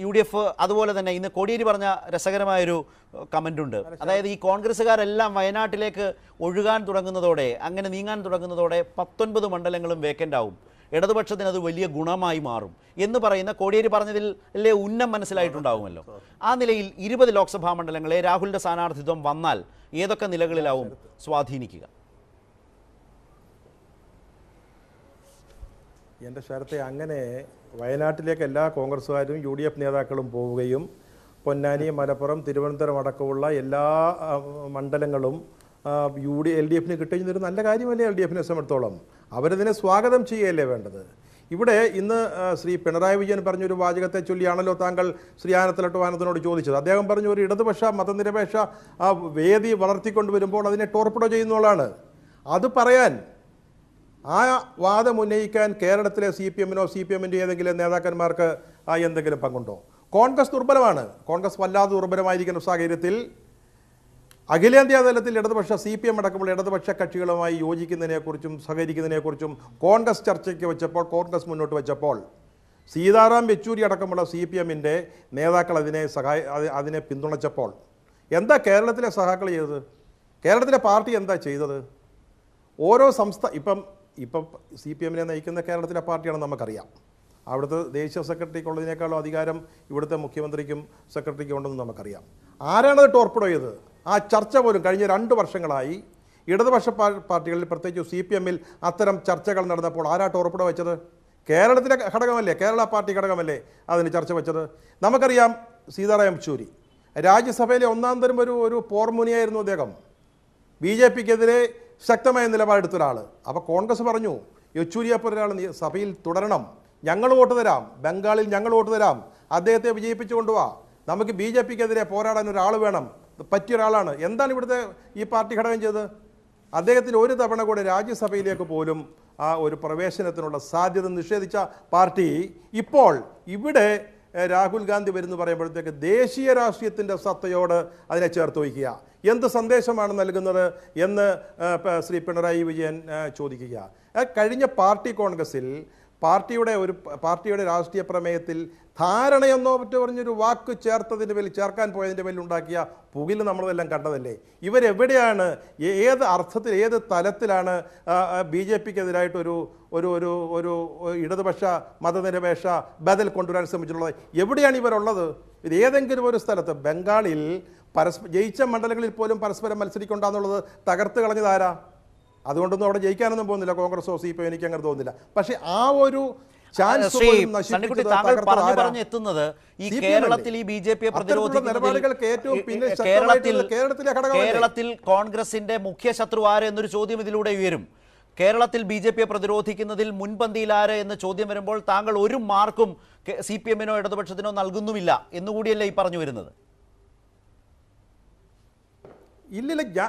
UDF അതുപോലെ തന്നെ ഇന്ന് കോടിയേരി പറഞ്ഞ രസകരമായൊരു കമൻ്റ് ഉണ്ട്. അതായത് ഈ കോൺഗ്രസ്സുകാരെല്ലാം വയനാട്ടിലേക്ക് ഒഴുകാൻ തുടങ്ങുന്നതോടെ, അങ്ങനെ നീങ്ങാൻ തുടങ്ങുന്നതോടെ 19 മണ്ഡലങ്ങളും വേക്കൻ്റ് ആവും, ഇടതുപക്ഷത്തിന് അത് വലിയ ഗുണമായി മാറും എന്ന് പറയുന്ന കോടിയേരി പറഞ്ഞതിൽ അല്ലേ ഉന്നം മനസ്സിലായിട്ടുണ്ടാവുമല്ലോ. ആ നിലയിൽ 20 ലോക്സഭാ മണ്ഡലങ്ങളെ രാഹുലിൻ്റെ സ്ഥാനാർത്ഥിത്വം വന്നാൽ ഏതൊക്കെ നിലകളിലാവും സ്വാധീനിക്കുക? എൻ്റെ ശരത്തെ, അങ്ങനെ വയനാട്ടിലേക്ക് എല്ലാ കോൺഗ്രസ്സുകാരും UDF നേതാക്കളും പോവുകയും പൊന്നാനി, മലപ്പുറം, തിരുവനന്തപുരം അടക്കമുള്ള എല്ലാ മണ്ഡലങ്ങളും LDF-ന് കിട്ടുന്നൊരു നല്ല കാര്യമല്ലേ? LDF-നെ സംബന്ധിച്ചോളം അവരതിനെ സ്വാഗതം ചെയ്യുകയല്ലേ വേണ്ടത്? ഇവിടെ ഇന്ന് ശ്രീ പിണറായി വിജയൻ പറഞ്ഞൊരു വാചകത്തെ ചൊല്ലിയാണല്ലോ താങ്കൾ ശ്രീ ആനത്തലവട്ടം ആനന്ദനോട് ചോദിച്ചത്. അദ്ദേഹം പറഞ്ഞു, ഒരു ഇടതുപക്ഷ മതനിരപേക്ഷ വേദി വളർത്തിക്കൊണ്ടുവരുമ്പോൾ അതിനെ ടോർപിഡോ ചെയ്യുന്നതാണ്. അത് പറയാൻ, ആ വാദം ഉന്നയിക്കാൻ കേരളത്തിലെ CPM-നോ CPM-ൻ്റെ ഏതെങ്കിലും നേതാക്കന്മാർക്ക് എന്തെങ്കിലും പങ്കുണ്ടോ? കോൺഗ്രസ് ദുർബലമാണ്. കോൺഗ്രസ് വല്ലാതെ ദുർബലമായിരിക്കുന്ന സാഹചര്യത്തിൽ അഖിലേന്ത്യാ തലത്തിൽ ഇടതുപക്ഷ CPM അടക്കമുള്ള ഇടതുപക്ഷ കക്ഷികളുമായി യോജിക്കുന്നതിനെക്കുറിച്ചും സഹകരിക്കുന്നതിനെക്കുറിച്ചും കോൺഗ്രസ് ചർച്ചയ്ക്ക് വെച്ചപ്പോൾ, കോൺഗ്രസ് മുന്നോട്ട് വെച്ചപ്പോൾ സീതാറാം യെച്ചൂരി അടക്കമുള്ള CPM-ൻ്റെ നേതാക്കൾ അതിനെ പിന്തുണച്ചപ്പോൾ എന്താ കേരളത്തിലെ സഹാക്കൾ ചെയ്തത്? കേരളത്തിലെ പാർട്ടി എന്താ ചെയ്തത്? ഓരോ ഇപ്പം CPM-നെ നയിക്കുന്ന കേരളത്തിലെ പാർട്ടിയാണെന്ന് നമുക്കറിയാം. അവിടുത്തെ ദേശീയ സെക്രട്ടറിക്ക് ഉള്ളതിനേക്കാളും അധികാരം ഇവിടുത്തെ മുഖ്യമന്ത്രിക്കും സെക്രട്ടറിക്കും ഉണ്ടെന്ന് നമുക്കറിയാം. ആരാണത് ടോർപ്പിഡോ ചെയ്തത്? ആ ചർച്ച പോലും കഴിഞ്ഞ 2 വർഷങ്ങളായി ഇടതുപക്ഷ പാർട്ടികളിൽ പ്രത്യേകിച്ച് CPM-ൽ അത്തരം ചർച്ചകൾ നടന്നപ്പോൾ ആരാ ടോർപ്പിഡോ വെച്ചത്? കേരളത്തിലെ ഘടകമല്ലേ, കേരള പാർട്ടി ഘടകമല്ലേ അതിന് ചർച്ച വെച്ചത്? നമുക്കറിയാം സീതാറാം യെച്ചൂരി രാജ്യസഭയിലെ ഒന്നാം തരം ഒരു പോർമുനിയായിരുന്നു അദ്ദേഹം. BJP-ക്കെതിരെ ശക്തമായ നിലപാടെടുത്ത ഒരാൾ. അപ്പോൾ കോൺഗ്രസ് പറഞ്ഞു യെച്ചൂരിയെപ്പോലെ ഒരാൾ സഭയിൽ തുടരണം, ഞങ്ങൾ വോട്ട് തരാം, ബംഗാളിൽ ഞങ്ങൾ വോട്ട് തരാം, അദ്ദേഹത്തെ വിജയിപ്പിച്ചു കൊണ്ടുപോവാ, നമുക്ക് BJP-ക്കെതിരെ പോരാടാൻ ഒരാൾ വേണം, പറ്റിയ ഒരാളാണ്. എന്താണ് ഇവിടുത്തെ ഈ പാർട്ടി ഘടകം ചെയ്തത്? അദ്ദേഹത്തിന് ഒരു തവണ കൂടെ രാജ്യസഭയിലേക്ക് പോലും ആ ഒരു പ്രവേശനത്തിനുള്ള സാധ്യത നിഷേധിച്ച പാർട്ടി ഇപ്പോൾ ഇവിടെ രാഹുൽ ഗാന്ധി വരുന്നു പറയുമ്പോഴത്തേക്ക് ദേശീയ രാഷ്ട്രീയത്തിൻ്റെ സത്തയോട് അതിനെ ചേർത്ത് വയ്ക്കുക. എന്ത് സന്ദേശമാണ് നൽകുന്നത് എന്ന് ശ്രീ പിണറായി വിജയൻ ചോദിക്കുക. കഴിഞ്ഞ പാർട്ടി കോൺഗ്രസിൽ പാർട്ടിയുടെ രാഷ്ട്രീയ പ്രമേയത്തിൽ ധാരണയെന്നോ മറ്റോ പറഞ്ഞൊരു വാക്ക് ചേർക്കാൻ പോയതിൻ്റെ പേരിൽ ഉണ്ടാക്കിയ പുകിൽ നമ്മളതെല്ലാം കണ്ടതല്ലേ. ഇവരെവിടെയാണ്, ഏത് അർത്ഥത്തിൽ, ഏത് തലത്തിലാണ് BJP-ക്കെതിരായിട്ടൊരു ഒരു ഇടതുപക്ഷ മതനിരപേക്ഷ ബദൽ കൊണ്ടുവരാൻ ശ്രമിച്ചിട്ടുള്ളത്? എവിടെയാണ് ഇവരുള്ളത്? ഇത് ഏതെങ്കിലും ഒരു സ്ഥലത്ത് ബംഗാളിൽ ജയിച്ച മണ്ഡലങ്ങളിൽ പോലും പരസ്പരം മത്സരിക്കൊണ്ടാന്നുള്ളത് തകർത്ത് കളഞ്ഞതാരാ? അതുകൊണ്ടൊന്നും അവിടെ ജയിക്കാനൊന്നും പോകുന്നില്ല കോൺഗ്രസോ CPM, എനിക്ക് അങ്ങനെ തോന്നുന്നില്ല. പക്ഷെ ആ ഒരു എത്തുന്നത് ഈ കേരളത്തിൽ ഈ BJP കേരളത്തിൽ കോൺഗ്രസിന്റെ മുഖ്യ ശത്രു ആര് എന്നൊരു ചോദ്യം ഇതിലൂടെ ഉയരും. കേരളത്തിൽ BJP പ്രതിരോധിക്കുന്നതിൽ മുൻപന്തിയിൽ ആര് എന്ന ചോദ്യം വരുമ്പോൾ താങ്കൾ ഒരു മാർക്കും CPM-നോ ഇടതുപക്ഷത്തിനോ നൽകുന്നുമില്ല എന്നുകൂടിയല്ലേ ഈ പറഞ്ഞു വരുന്നത്? ഇല്ലില്ല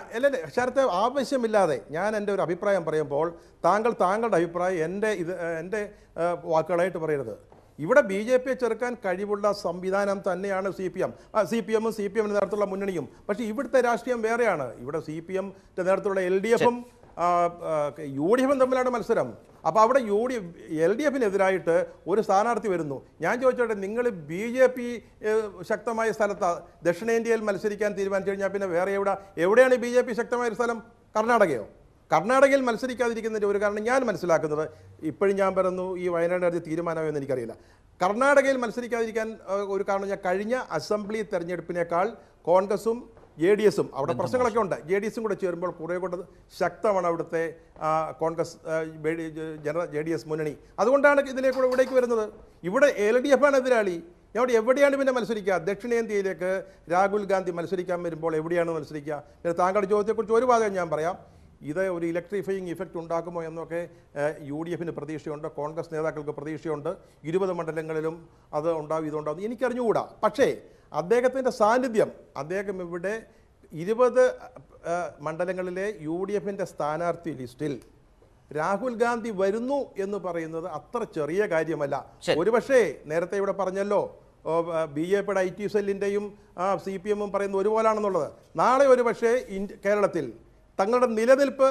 ശരത്തെ, ആവശ്യമില്ലാതെ ഞാൻ എൻ്റെ ഒരു അഭിപ്രായം പറയുമ്പോൾ താങ്കളുടെ അഭിപ്രായം എൻ്റെ വാക്കുകളായിട്ട് പറയരുത്. ഇവിടെ BJP-യെ ചെറുക്കാൻ കഴിവുള്ള സംവിധാനം തന്നെയാണ് CPM-ഉം CPM-ന്റെ നേതൃത്വമുള്ള മുന്നണിയും. പക്ഷേ ഇവിടുത്തെ രാഷ്ട്രീയം വേറെയാണ്. ഇവിടെ CPM-ന്റെ നേതൃത്വമുള്ള LDF-ഉം UDF-ഉം തമ്മിലാണ് മത്സരം. അപ്പോൾ അവിടെ LDF-നെതിരായിട്ട് ഒരു സ്ഥാനാർത്ഥി വരുന്നു. ഞാൻ ചോദിച്ചോട്ടെ, നിങ്ങൾ BJP ശക്തമായ സ്ഥലത്ത് ദക്ഷിണേന്ത്യയിൽ മത്സരിക്കാൻ തീരുമാനിച്ചു കഴിഞ്ഞാൽ പിന്നെ വേറെ എവിടെയാണ് BJP ശക്തമായ സ്ഥലം? കർണാടകയോ? കർണാടകയിൽ മത്സരിക്കാതിരിക്കുന്നതിൻ്റെ ഒരു കാരണം ഞാൻ മനസ്സിലാക്കുന്നത്, ഇപ്പോഴും ഞാൻ പറയുന്നു ഈ വയനാട് തീരുമാനമെന്ന് എനിക്കറിയില്ല, കർണാടകയിൽ മത്സരിക്കാതിരിക്കാൻ ഒരു കാരണം ഞാൻ കഴിഞ്ഞ അസംബ്ലി തെരഞ്ഞെടുപ്പിനേക്കാൾ കോൺഗ്രസും JDS-ഉം അവിടെ പ്രശ്നങ്ങളൊക്കെ ഉണ്ട്, JDS-ഉം കൂടെ ചേരുമ്പോൾ കുറേ കൂടെ ശക്തമാണ് അവിടുത്തെ കോൺഗ്രസ് JDS മുന്നണി. അതുകൊണ്ടാണ് ഇവിടേക്ക് വരുന്നത്. ഇവിടെ LDF-ആണ് എതിരാളി. അവിടെ എവിടെയാണ് പിന്നെ മത്സരിക്കുക? ദക്ഷിണേന്ത്യയിലേക്ക് രാഹുൽ ഗാന്ധി മത്സരിക്കാൻ വരുമ്പോൾ എവിടെയാണ് മത്സരിക്കുക? പിന്നെ താങ്കളുടെ ചോദ്യത്തെക്കുറിച്ച് ഒരു വാദം ഞാൻ പറയാം. ഇത് ഒരു ഇലക്ട്രിഫയിങ് ഇഫക്റ്റ് ഉണ്ടാക്കുമോ എന്നൊക്കെ UDF-ന് പ്രതീക്ഷയുണ്ട്, കോൺഗ്രസ് നേതാക്കൾക്ക് പ്രതീക്ഷയുണ്ട്. 20 മണ്ഡലങ്ങളിലും അത് ഉണ്ടാവും, ഇതുണ്ടാവും, എനിക്കറിഞ്ഞുകൂടാ. പക്ഷേ അദ്ദേഹത്തിൻ്റെ സാന്നിധ്യം, അദ്ദേഹം ഇവിടെ 20 മണ്ഡലങ്ങളിലെ UDF-ന്റെ സ്ഥാനാർത്ഥി ലിസ്റ്റിൽ രാഹുൽ ഗാന്ധി വരുന്നു എന്ന് പറയുന്നത് അത്ര ചെറിയ കാര്യമല്ല. ഒരുപക്ഷേ നേരത്തെ ഇവിടെ പറഞ്ഞല്ലോ BJP-യുടെ IT സെല്ലിൻ്റെയും CPM-ഉം പറയുന്നത് ഒരുപോലാണെന്നുള്ളത്. നാളെ ഒരുപക്ഷേ കേരളത്തിൽ തങ്ങളുടെ നിലനിൽപ്പ്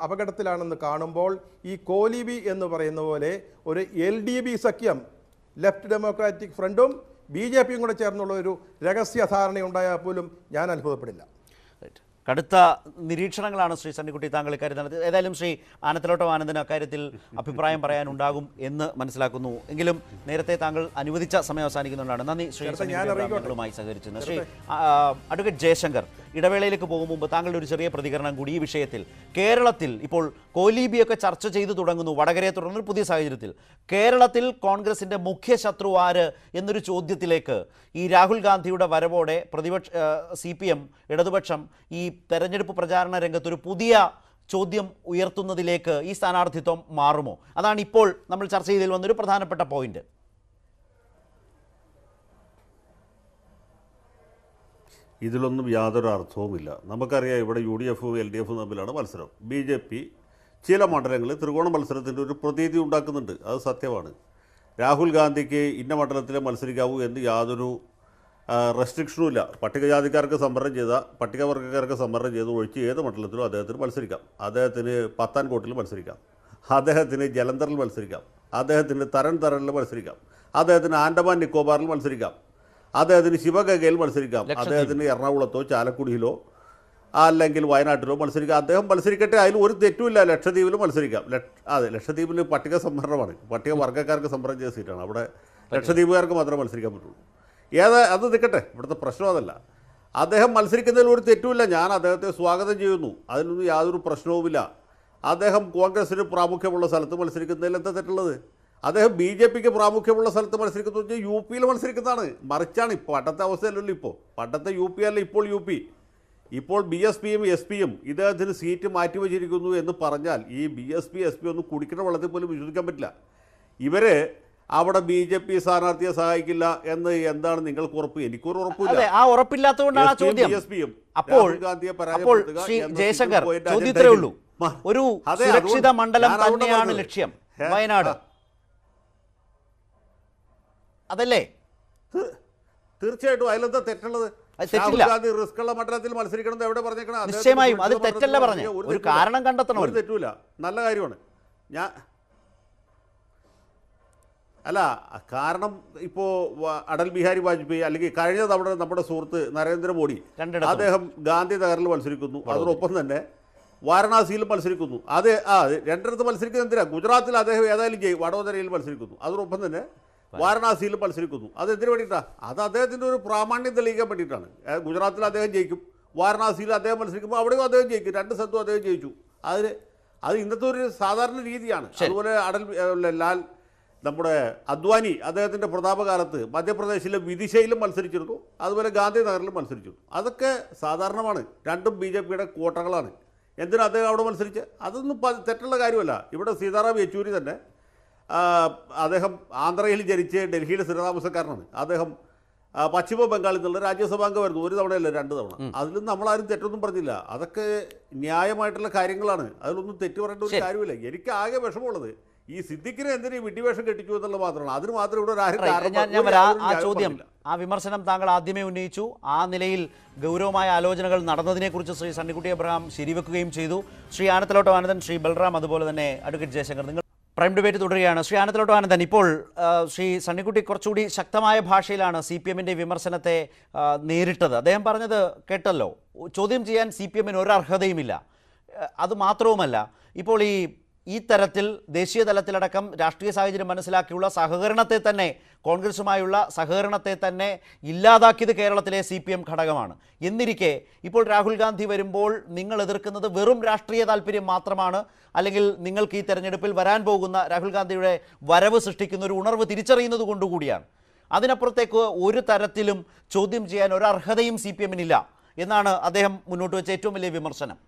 അപകടത്തിലാണെന്ന് കാണുമ്പോൾ ഈ കോലീബി എന്ന് പറയുന്ന പോലെ ഒരു LDP സഖ്യം, ലെഫ്റ്റ് ഡെമോക്രാറ്റിക് ഫ്രണ്ടും BJP-യും കൂടെ ചേർന്നുള്ള ഒരു രഹസ്യ ധാരണയുണ്ടായാൽ പോലും ഞാൻ അത്ഭുതപ്പെടില്ല. കടുത്ത നിരീക്ഷണങ്ങളാണ് ശ്രീ സണ്ണിക്കുട്ടി താങ്കൾ ഇക്കാര്യത്തിൽ നടത്തിയത്. ഏതായാലും ശ്രീ ആനത്തലോട്ടം ആനന്ദന് അക്കാര്യത്തിൽ അഭിപ്രായം പറയാനുണ്ടാകും എന്ന് മനസ്സിലാക്കുന്നു. എങ്കിലും നേരത്തെ താങ്കൾ അനുവദിച്ച സമയം അവസാനിക്കുന്നുണ്ടാണ്. നന്ദി ശ്രീ സണ്ണിക്കുട്ടിയുമായി സഹകരിച്ചത്. ശ്രീ അഡ്വക്കേറ്റ് ജയശങ്കർ, ഇടവേളയിലേക്ക് പോകും മുമ്പ് താങ്കളുടെ ഒരു ചെറിയ പ്രതികരണം കൂടി ഈ വിഷയത്തിൽ. കേരളത്തിൽ ഇപ്പോൾ കോലീബിയൊക്കെ ചർച്ച ചെയ്തു തുടങ്ങുന്നു. വടകരയെ തുടർന്നൊരു പുതിയ സാഹചര്യത്തിൽ കേരളത്തിൽ കോൺഗ്രസിൻ്റെ മുഖ്യ ശത്രു ആര് എന്നൊരു ചോദ്യത്തിലേക്ക് ഈ രാഹുൽ ഗാന്ധിയുടെ വരവോടെ CPM ഇടതുപക്ഷം ഈ തെരഞ്ഞെടുപ്പ് പ്രചാരണ രംഗത്തൊരു പുതിയ ചോദ്യം ഉയർത്തുന്നതിലേക്ക് ഈ സ്ഥാനാർത്ഥിത്വം മാറുമോ? അതാണ് ഇപ്പോൾ നമ്മൾ ചർച്ച ചെയ്തതിൽ വന്നൊരു പ്രധാനപ്പെട്ട പോയിന്റ്. ഇതിലൊന്നും യാതൊരു അർത്ഥവുമില്ല. നമുക്കറിയാം ഇവിടെ UDF-ഉം LDF-ഉം തമ്മിലാണ് മത്സരം. BJP ചില മണ്ഡലങ്ങളിൽ ത്രികോണ മത്സരത്തിൻ്റെ ഒരു പ്രതീതി ഉണ്ടാക്കുന്നുണ്ട്, അത് സത്യമാണ്. രാഹുൽ ഗാന്ധിക്ക് ഇന്ന മണ്ഡലത്തിൽ മത്സരിക്കാവൂ എന്ന് യാതൊരു റെസ്ട്രിക്ഷനും ഇല്ല. പട്ടികജാതിക്കാർക്ക് സംവരണം ചെയ്ത, പട്ടികവർഗ്ഗക്കാർക്ക് സംവരണം ചെയ്ത് ഒഴിച്ച് ഏത് മണ്ഡലത്തിലും അദ്ദേഹത്തിന് മത്സരിക്കാം. അദ്ദേഹത്തിന് പത്താൻകോട്ടിൽ മത്സരിക്കാം, അദ്ദേഹത്തിന് ജലന്ധറിൽ മത്സരിക്കാം, അദ്ദേഹത്തിന് തരണിൽ മത്സരിക്കാം, അദ്ദേഹത്തിന് ആൻഡമാൻ നിക്കോബാറിൽ മത്സരിക്കാം, അദ്ദേഹത്തിന് ശിവഗംഗയിൽ മത്സരിക്കാം, അദ്ദേഹത്തിന് എറണാകുളത്തോ ചാലക്കുടിയിലോ അല്ലെങ്കിൽ വയനാട്ടിലോ മത്സരിക്കാം. അദ്ദേഹം മത്സരിക്കട്ടെ, അതിൽ ഒരു തെറ്റുമില്ല. ലക്ഷദ്വീപിലും മത്സരിക്കാം. അതെ, ലക്ഷദ്വീപിൽ പട്ടിക സംവരണമാണ്, പട്ടിക വർഗ്ഗക്കാർക്ക് സംവരണം ചെയ്ത സീറ്റാണ്. അവിടെ ലക്ഷദ്വീപുകാർക്ക് മാത്രമേ മത്സരിക്കാൻ പറ്റുള്ളൂ. അത് നിൽക്കട്ടെ, ഇവിടുത്തെ പ്രശ്നം അതല്ല. അദ്ദേഹം മത്സരിക്കുന്നതിൽ ഒരു തെറ്റുമില്ല. ഞാൻ അദ്ദേഹത്തെ സ്വാഗതം ചെയ്യുന്നു, അതിനൊന്നും യാതൊരു പ്രശ്നവുമില്ല. അദ്ദേഹം കോൺഗ്രസിന് പ്രാമുഖ്യമുള്ള സ്ഥലത്ത് മത്സരിക്കുന്നതിൽ എന്താ തെറ്റുള്ളത്? അദ്ദേഹം BJPക്ക് പ്രാമുഖ്യമുള്ള സ്ഥലത്ത് മത്സരിക്കുന്നത് വെച്ചാൽ UP-യിൽ മത്സരിക്കുന്നതാണ്. മറിച്ചാണ് ഇപ്പോൾ പണ്ടത്തെ അവസ്ഥയല്ലല്ലോ. ഇപ്പോൾ പണ്ടത്തെ UP അല്ല, ഇപ്പോൾ UP. ഇപ്പോൾ BSPയും SP-യും ഇദ്ദേഹത്തിന് സീറ്റ് മാറ്റിവെച്ചിരിക്കുന്നു എന്ന് പറഞ്ഞാൽ ഈ BSP SP ഒന്നും കുടിക്കുന്ന വെള്ളത്തിൽ പോലും വിശ്വസിക്കാൻ പറ്റില്ല. ഇവർ അവിടെ BJP സ്ഥാനാർത്ഥിയെ സഹായിക്കില്ല എന്ന് എന്താണ് നിങ്ങൾക്ക് ഉറപ്പ്? എനിക്കൊരു ഉറപ്പില്ല. ആ ഉറപ്പില്ലാത്തതുകൊണ്ടാണ് ആ ചോദ്യം. അപ്പോൾ ശ്രീ ജയശങ്കർ, ചോദ്യം ഇത്രയേ ഉള്ളൂ. ഒരു സുരക്ഷിത മണ്ഡലം തന്നെയാണ് ലക്ഷ്യം വയനാട്, അതല്ലേ? തീർച്ചയായിട്ടും അതിലെന്താ തെറ്റുള്ളത്? തെറ്റില്ല, റിസ്ക് ഉള്ള മണ്ഡലത്തിൽ മത്സരിക്കണം എവിടെ പറഞ്ഞേക്കണം? നിശ്ചയമായും അത് തെറ്റല്ല പറഞ്ഞു. ഒരു കാരണം കണ്ടെത്തണം. ഒരു തെറ്റുമില്ല, നല്ല കാര്യമാണ്. കാരണം ഇപ്പോൾ അടൽ ബിഹാരി വാജ്പേയി അല്ലെങ്കിൽ കഴിഞ്ഞ തവണ നമ്മുടെ സുഹൃത്ത് നരേന്ദ്രമോദി അദ്ദേഹം ഗാന്ധിനഗറിൽ മത്സരിക്കുന്നു, അതോടൊപ്പം തന്നെ വാരണാസിയിൽ മത്സരിക്കുന്നു. രണ്ടിടത്ത് മത്സരിക്കുന്നത് എന്തിനാ? ഗുജറാത്തിൽ അദ്ദേഹം ഏതായാലും വഡോദരയിൽ മത്സരിക്കുന്നു, അതോടൊപ്പം തന്നെ വാരണാസിയിൽ മത്സരിക്കുന്നു. അതെന്തിനു വേണ്ടിയിട്ടാണ്? അത് അദ്ദേഹത്തിൻ്റെ ഒരു പ്രാമാണ്യം തെളിയിക്കാൻ വേണ്ടിയിട്ടാണ്. ഗുജറാത്തിൽ അദ്ദേഹം ജയിക്കും, വാരണാസിയിൽ അദ്ദേഹം മത്സരിക്കുമ്പോൾ അവിടെയും അദ്ദേഹം ജയിക്കും, രണ്ട് സ്ഥലത്തും അദ്ദേഹം ജയിച്ചു. അത് ഇന്നത്തെ ഒരു സാധാരണ രീതിയാണ്. അതുപോലെ നമ്മുടെ അദ്വാനി അദ്ദേഹത്തിൻ്റെ പ്രതാപകാലത്ത് മധ്യപ്രദേശിലെ വിദിശയിലും മത്സരിച്ചിരുന്നു, അതുപോലെ ഗാന്ധിനഗറിലും മത്സരിച്ചിരുന്നു. അതൊക്കെ സാധാരണമാണ്. രണ്ടും BJPയുടെ കോട്ടകളാണ്. എന്തിനാ അദ്ദേഹം അവിടെ മത്സരിച്ച്? അതൊന്നും തെറ്റുള്ള കാര്യമല്ല. ഇവിടെ സീതാറാം യെച്ചൂരി തന്നെ അദ്ദേഹം ആന്ധ്രയിൽ ജനിച്ച് ഡൽഹിയിലെ സ്ഥിരതാമസക്കാരനാണ്. അദ്ദേഹം പശ്ചിമ ബംഗാളിൽ നിന്നുള്ള രാജ്യസഭാംഗമായിരുന്നു. ഒരു തവണയല്ല, 2 തവണ. അതിലും നമ്മളാരും തെറ്റൊന്നും പറഞ്ഞില്ല. അതൊക്കെ ന്യായമായിട്ടുള്ള കാര്യങ്ങളാണ്. അതിലൊന്നും തെറ്റ് പറയേണ്ട ഒരു കാര്യമില്ല. എനിക്ക് ആകെ വിഷമമുള്ളത് ഈ സിദ്ദിഖിനെ എന്തിനു വിട്ടിവേഷം കെട്ടിച്ചു എന്നുള്ളത് മാത്രമാണ്. അതിന് മാത്രം ഇവിടെ ആ ചോദ്യം, ആ വിമർശനം താങ്കൾ ആദ്യമേ ഉന്നയിച്ചു. ആ നിലയിൽ ഗൗരവമായ ആലോചനകൾ നടന്നതിനെക്കുറിച്ച് ശ്രീ സണ്ണിക്കുട്ടി അബ്രഹാം ശരിവെക്കുകയും ചെയ്തു. ശ്രീ ആനത്തലോട്ട് ആനന്ദൻ, ശ്രീ ബൽറാം, അതുപോലെ തന്നെ അഡ്വക്കേറ്റ് ജയശങ്കർ, നിങ്ങൾ പ്രൈം ഡിബേറ്റ് തുടരുകയാണ്. ശ്രീ ആനത്തലോട്ട് ആനന്ദൻ, ഇപ്പോൾ ശ്രീ സണ്ണിക്കുട്ടി കുറച്ചുകൂടി ശക്തമായ ഭാഷയിലാണ് CPM-ന്റെ വിമർശനത്തെ നേരിട്ടത്. അദ്ദേഹം പറഞ്ഞത് കേട്ടല്ലോ. ചോദ്യം ചെയ്യാൻ CPM-ന് ഒരു അർഹതയുമില്ല. അതുമാത്രവുമല്ല, ഇപ്പോൾ ഈ തരത്തിൽ ദേശീയ തലത്തിലടക്കം രാഷ്ട്രീയ സാഹചര്യം മനസ്സിലാക്കിയുള്ള സഹകരണത്തെ തന്നെ, കോൺഗ്രസുമായുള്ള സഹകരണത്തെ തന്നെ ഇല്ലാതാക്കിയത് കേരളത്തിലെ CPM ഘടകമാണ്. എന്നിരിക്കെ ഇപ്പോൾ രാഹുൽ ഗാന്ധി വരുമ്പോൾ നിങ്ങൾ എതിർക്കുന്നത് വെറും രാഷ്ട്രീയ താല്പര്യം മാത്രമാണ്, അല്ലെങ്കിൽ നിങ്ങൾക്ക് ഈ തെരഞ്ഞെടുപ്പിൽ വരാൻ പോകുന്ന രാഹുൽ ഗാന്ധിയുടെ വരവ് സൃഷ്ടിക്കുന്ന ഒരു ഉണർവ് തിരിച്ചറിയുന്നത് കൊണ്ടുകൂടിയാണ്. അതിനപ്പുറത്തേക്ക് ഒരു തരത്തിലും ചോദ്യം ചെയ്യാൻ ഒരു അർഹതയും CPM-നില്ല എന്നാണ് അദ്ദേഹം മുന്നോട്ട് വെച്ച ഏറ്റവും വലിയ വിമർശനം.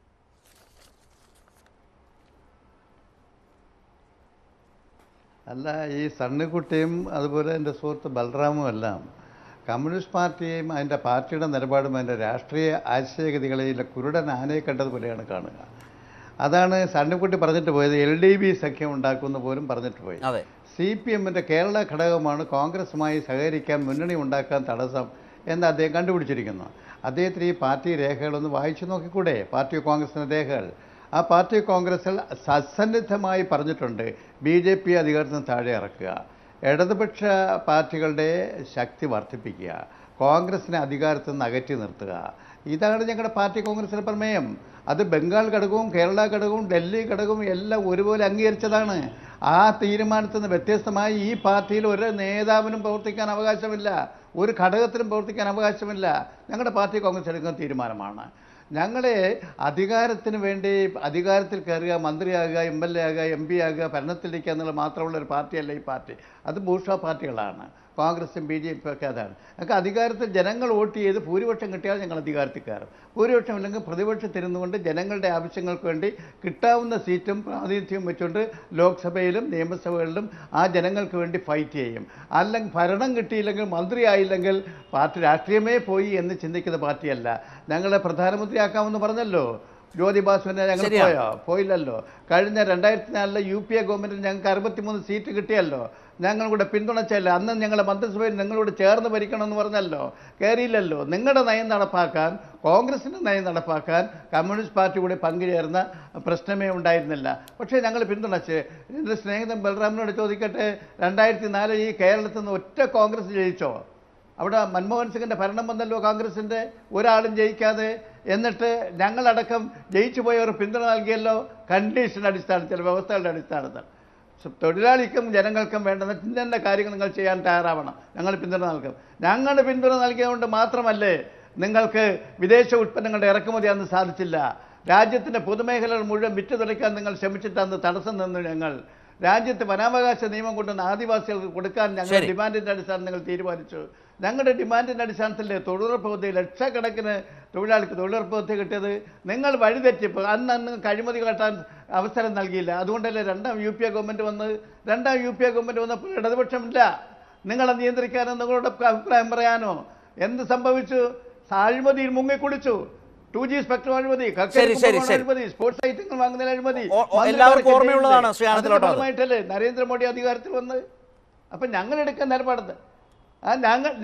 അല്ല, ഈ സണ്ണിക്കുട്ടിയും അതുപോലെ എൻ്റെ സുഹൃത്ത് ബൽറാമും എല്ലാം കമ്മ്യൂണിസ്റ്റ് പാർട്ടിയെയും അതിൻ്റെ പാർട്ടിയുടെ നിലപാടും അതിൻ്റെ രാഷ്ട്രീയ ആശയഗതികളെയും കുരുടൻ ആനയെ കണ്ടതുപോലെയാണ് കാണുക. അതാണ് സണ്ണിക്കുട്ടി പറഞ്ഞിട്ട് പോയത്. LDP സഖ്യം ഉണ്ടാക്കുമെന്ന് പോലും പറഞ്ഞിട്ട് പോയി. CPM-ന്റെ കേരള ഘടകമാണ് കോൺഗ്രസുമായി സഹകരിക്കാൻ, മുന്നണി ഉണ്ടാക്കാൻ തടസ്സം എന്ന് അദ്ദേഹം കണ്ടുപിടിച്ചിരിക്കുന്നു. അദ്ദേഹത്തിന് ഈ പാർട്ടി രേഖകളൊന്ന് വായിച്ചു നോക്കിക്കൂടെ? പാർട്ടി കോൺഗ്രസിൻ്റെ രേഖകൾ. ആ പാർട്ടി കോൺഗ്രസിൽ സസന്നിഗ്ധമായി പറഞ്ഞിട്ടുണ്ട് BJP അധികാരത്തിൽ നിന്ന് താഴെ ഇറക്കുക, ഇടതുപക്ഷ പാർട്ടികളുടെ ശക്തി വർദ്ധിപ്പിക്കുക, കോൺഗ്രസിനെ അധികാരത്തിൽ നിന്ന് അകറ്റി നിർത്തുക. ഇതാണ് ഞങ്ങളുടെ പാർട്ടി കോൺഗ്രസിൻ്റെ പ്രമേയം. അത് ബംഗാൾ ഘടകവും കേരള ഘടകവും ഡൽഹി ഘടകവും എല്ലാം ഒരുപോലെ അംഗീകരിച്ചതാണ്. ആ തീരുമാനത്തിൽ നിന്ന് വ്യത്യസ്തമായി ഈ പാർട്ടിയിൽ ഒരു നേതാവിനും പ്രവർത്തിക്കാൻ അവകാശമില്ല, ഒരു ഘടകത്തിനും പ്രവർത്തിക്കാൻ അവകാശമില്ല. ഞങ്ങളുടെ പാർട്ടി കോൺഗ്രസ് എടുക്കുന്ന തീരുമാനമാണ്. ഞങ്ങളെ അധികാരത്തിന് വേണ്ടി അധികാരത്തിൽ കയറുക, മന്ത്രിയാകുക, MLA ആകുക, MP ആകുക, ഭരണത്തിലിരിക്കുക എന്നുള്ള മാത്രമുള്ള ഒരു പാർട്ടിയല്ല ഈ പാർട്ടി. അത് ബൂർഷ്വാ പാർട്ടികളാണ്. കോൺഗ്രസും BJP ഒക്കെ അതാണ്. ഞങ്ങൾക്ക് അധികാരത്തിൽ ജനങ്ങൾ വോട്ട് ചെയ്ത് ഭൂരിപക്ഷം കിട്ടിയാൽ ഞങ്ങൾ അധികാരത്തിൽ കയറും. ഭൂരിപക്ഷം ഇല്ലെങ്കിൽ പ്രതിപക്ഷത്തിരുന്നു കൊണ്ട് ജനങ്ങളുടെ ആവശ്യങ്ങൾക്ക് വേണ്ടി കിട്ടാവുന്ന സീറ്റും പ്രാതിനിധ്യവും വെച്ചുകൊണ്ട് ലോക്സഭയിലും നിയമസഭകളിലും ആ ജനങ്ങൾക്ക് വേണ്ടി ഫൈറ്റ് ചെയ്യും. അല്ലെങ്കിൽ ഭരണം കിട്ടിയില്ലെങ്കിൽ, മന്ത്രിയായില്ലെങ്കിൽ പാർട്ടി രാഷ്ട്രീയമേ പോയി എന്ന് ചിന്തിക്കുന്ന പാർട്ടിയല്ല. ഞങ്ങളെ പ്രധാനമന്ത്രിയാക്കാമെന്ന് പറഞ്ഞല്ലോ ജ്യോതി ബാസുവിനെ. ഞങ്ങൾ പോയില്ലല്ലോ. കഴിഞ്ഞ 2004 UPA ഗവൺമെൻറ്റിന് ഞങ്ങൾക്ക് 63 സീറ്റ് കിട്ടിയല്ലോ. ഞങ്ങൾ കൂടെ പിന്തുണച്ചല്ല. അന്ന് ഞങ്ങളുടെ മന്ത്രിസഭയിൽ നിങ്ങളോട് ചേർന്ന് ഭരിക്കണമെന്ന് പറഞ്ഞല്ലോ, കയറിയില്ലല്ലോ. നിങ്ങളുടെ നയം നടപ്പാക്കാൻ, കോൺഗ്രസിൻ്റെ നയം നടപ്പാക്കാൻ കമ്മ്യൂണിസ്റ്റ് പാർട്ടി കൂടെ പങ്കുചേർന്ന പ്രശ്നമേ ഉണ്ടായിരുന്നില്ല. പക്ഷേ ഞങ്ങൾ പിന്തുണച്ച്. എൻ്റെ സ്നേഹിതൻ ബൽറാമിനോട് ചോദിക്കട്ടെ, 2004 ഈ കേരളത്തിൽ നിന്ന് ഒറ്റ കോൺഗ്രസ് ജയിച്ചോ? അവിടെ മൻമോഹൻ സിംഗിൻ്റെ ഭരണം വന്നല്ലോ കോൺഗ്രസിൻ്റെ, ഒരാളും ജയിക്കാതെ. എന്നിട്ട് ഞങ്ങളടക്കം ജയിച്ചു പോയവർ പിന്തുണ നൽകിയല്ലോ. കണ്ടീഷൻ അടിസ്ഥാനത്തിൽ, വ്യവസ്ഥകളുടെ അടിസ്ഥാനത്തിൽ. തൊഴിലാളിക്കും ജനങ്ങൾക്കും വേണ്ടുന്ന ഇന്ന കാര്യങ്ങൾ നിങ്ങൾ ചെയ്യാൻ തയ്യാറാവണം, ഞങ്ങൾ പിന്തുണ നൽകും. ഞങ്ങൾ പിന്തുണ നൽകിയതുകൊണ്ട് മാത്രമല്ലേ നിങ്ങൾക്ക് വിദേശ ഉൽപ്പന്നങ്ങളുടെ ഇറക്കുമതി അന്ന് സാധിച്ചില്ല. രാജ്യത്തിൻ്റെ പൊതുമേഖലകൾ മുഴുവൻ വിറ്റ് തുലയ്ക്കാൻ നിങ്ങൾ ശ്രമിച്ചിട്ട് അന്ന് തടസ്സം നിന്നു. ഞങ്ങൾ രാജ്യത്ത് വനാവകാശ നിയമം കൊണ്ടുവന്ന് ആദിവാസികൾക്ക് കൊടുക്കാൻ ഞങ്ങളുടെ ഡിമാൻഡിൻ്റെ അടിസ്ഥാനം നിങ്ങൾ തീരുമാനിച്ചു. ഞങ്ങളുടെ ഡിമാൻഡിൻ്റെ അടിസ്ഥാനത്തിൽ തൊഴിലുറപ്പ് പദ്ധതി ലക്ഷക്കണക്കിന് തൊഴിലാളിക്ക് തൊഴിലുറപ്പ് പദ്ധതി കിട്ടിയത് നിങ്ങൾ വഴിതെറ്റിപ്പോൾ അന്ന് അഴിമതി കാട്ടാൻ അവസരം നൽകിയില്ല. അതുകൊണ്ടല്ലേ രണ്ടാം UPA ഗവൺമെൻറ് വന്ന്. രണ്ടാം UPA ഗവൺമെൻറ് വന്നപ്പോൾ ഇടതുപക്ഷമില്ല. നിങ്ങളെ നിയന്ത്രിക്കാനോ നിങ്ങളുടെ അഭിപ്രായം പറയാനോ എന്ത് സംഭവിച്ചു? അഴിമതിയിൽ മുങ്ങിക്കുളിച്ചു. 2G സ്പെക്ട്രം അഴിമതി, അഴിമതി, സ്പോർട്സ് ഐറ്റങ്ങൾ വാങ്ങുന്നതിൽ അഴിമതി, എല്ലാവർക്കും ഓർമ്മയുള്ളതാണ്. ശ്രീ ആനന്ദലോട്ടല്ലേ നരേന്ദ്രമോദി അധികാരത്തിൽ വന്ന്. അപ്പം ഞങ്ങളെടുക്കാൻ നിലപാടെന്താ?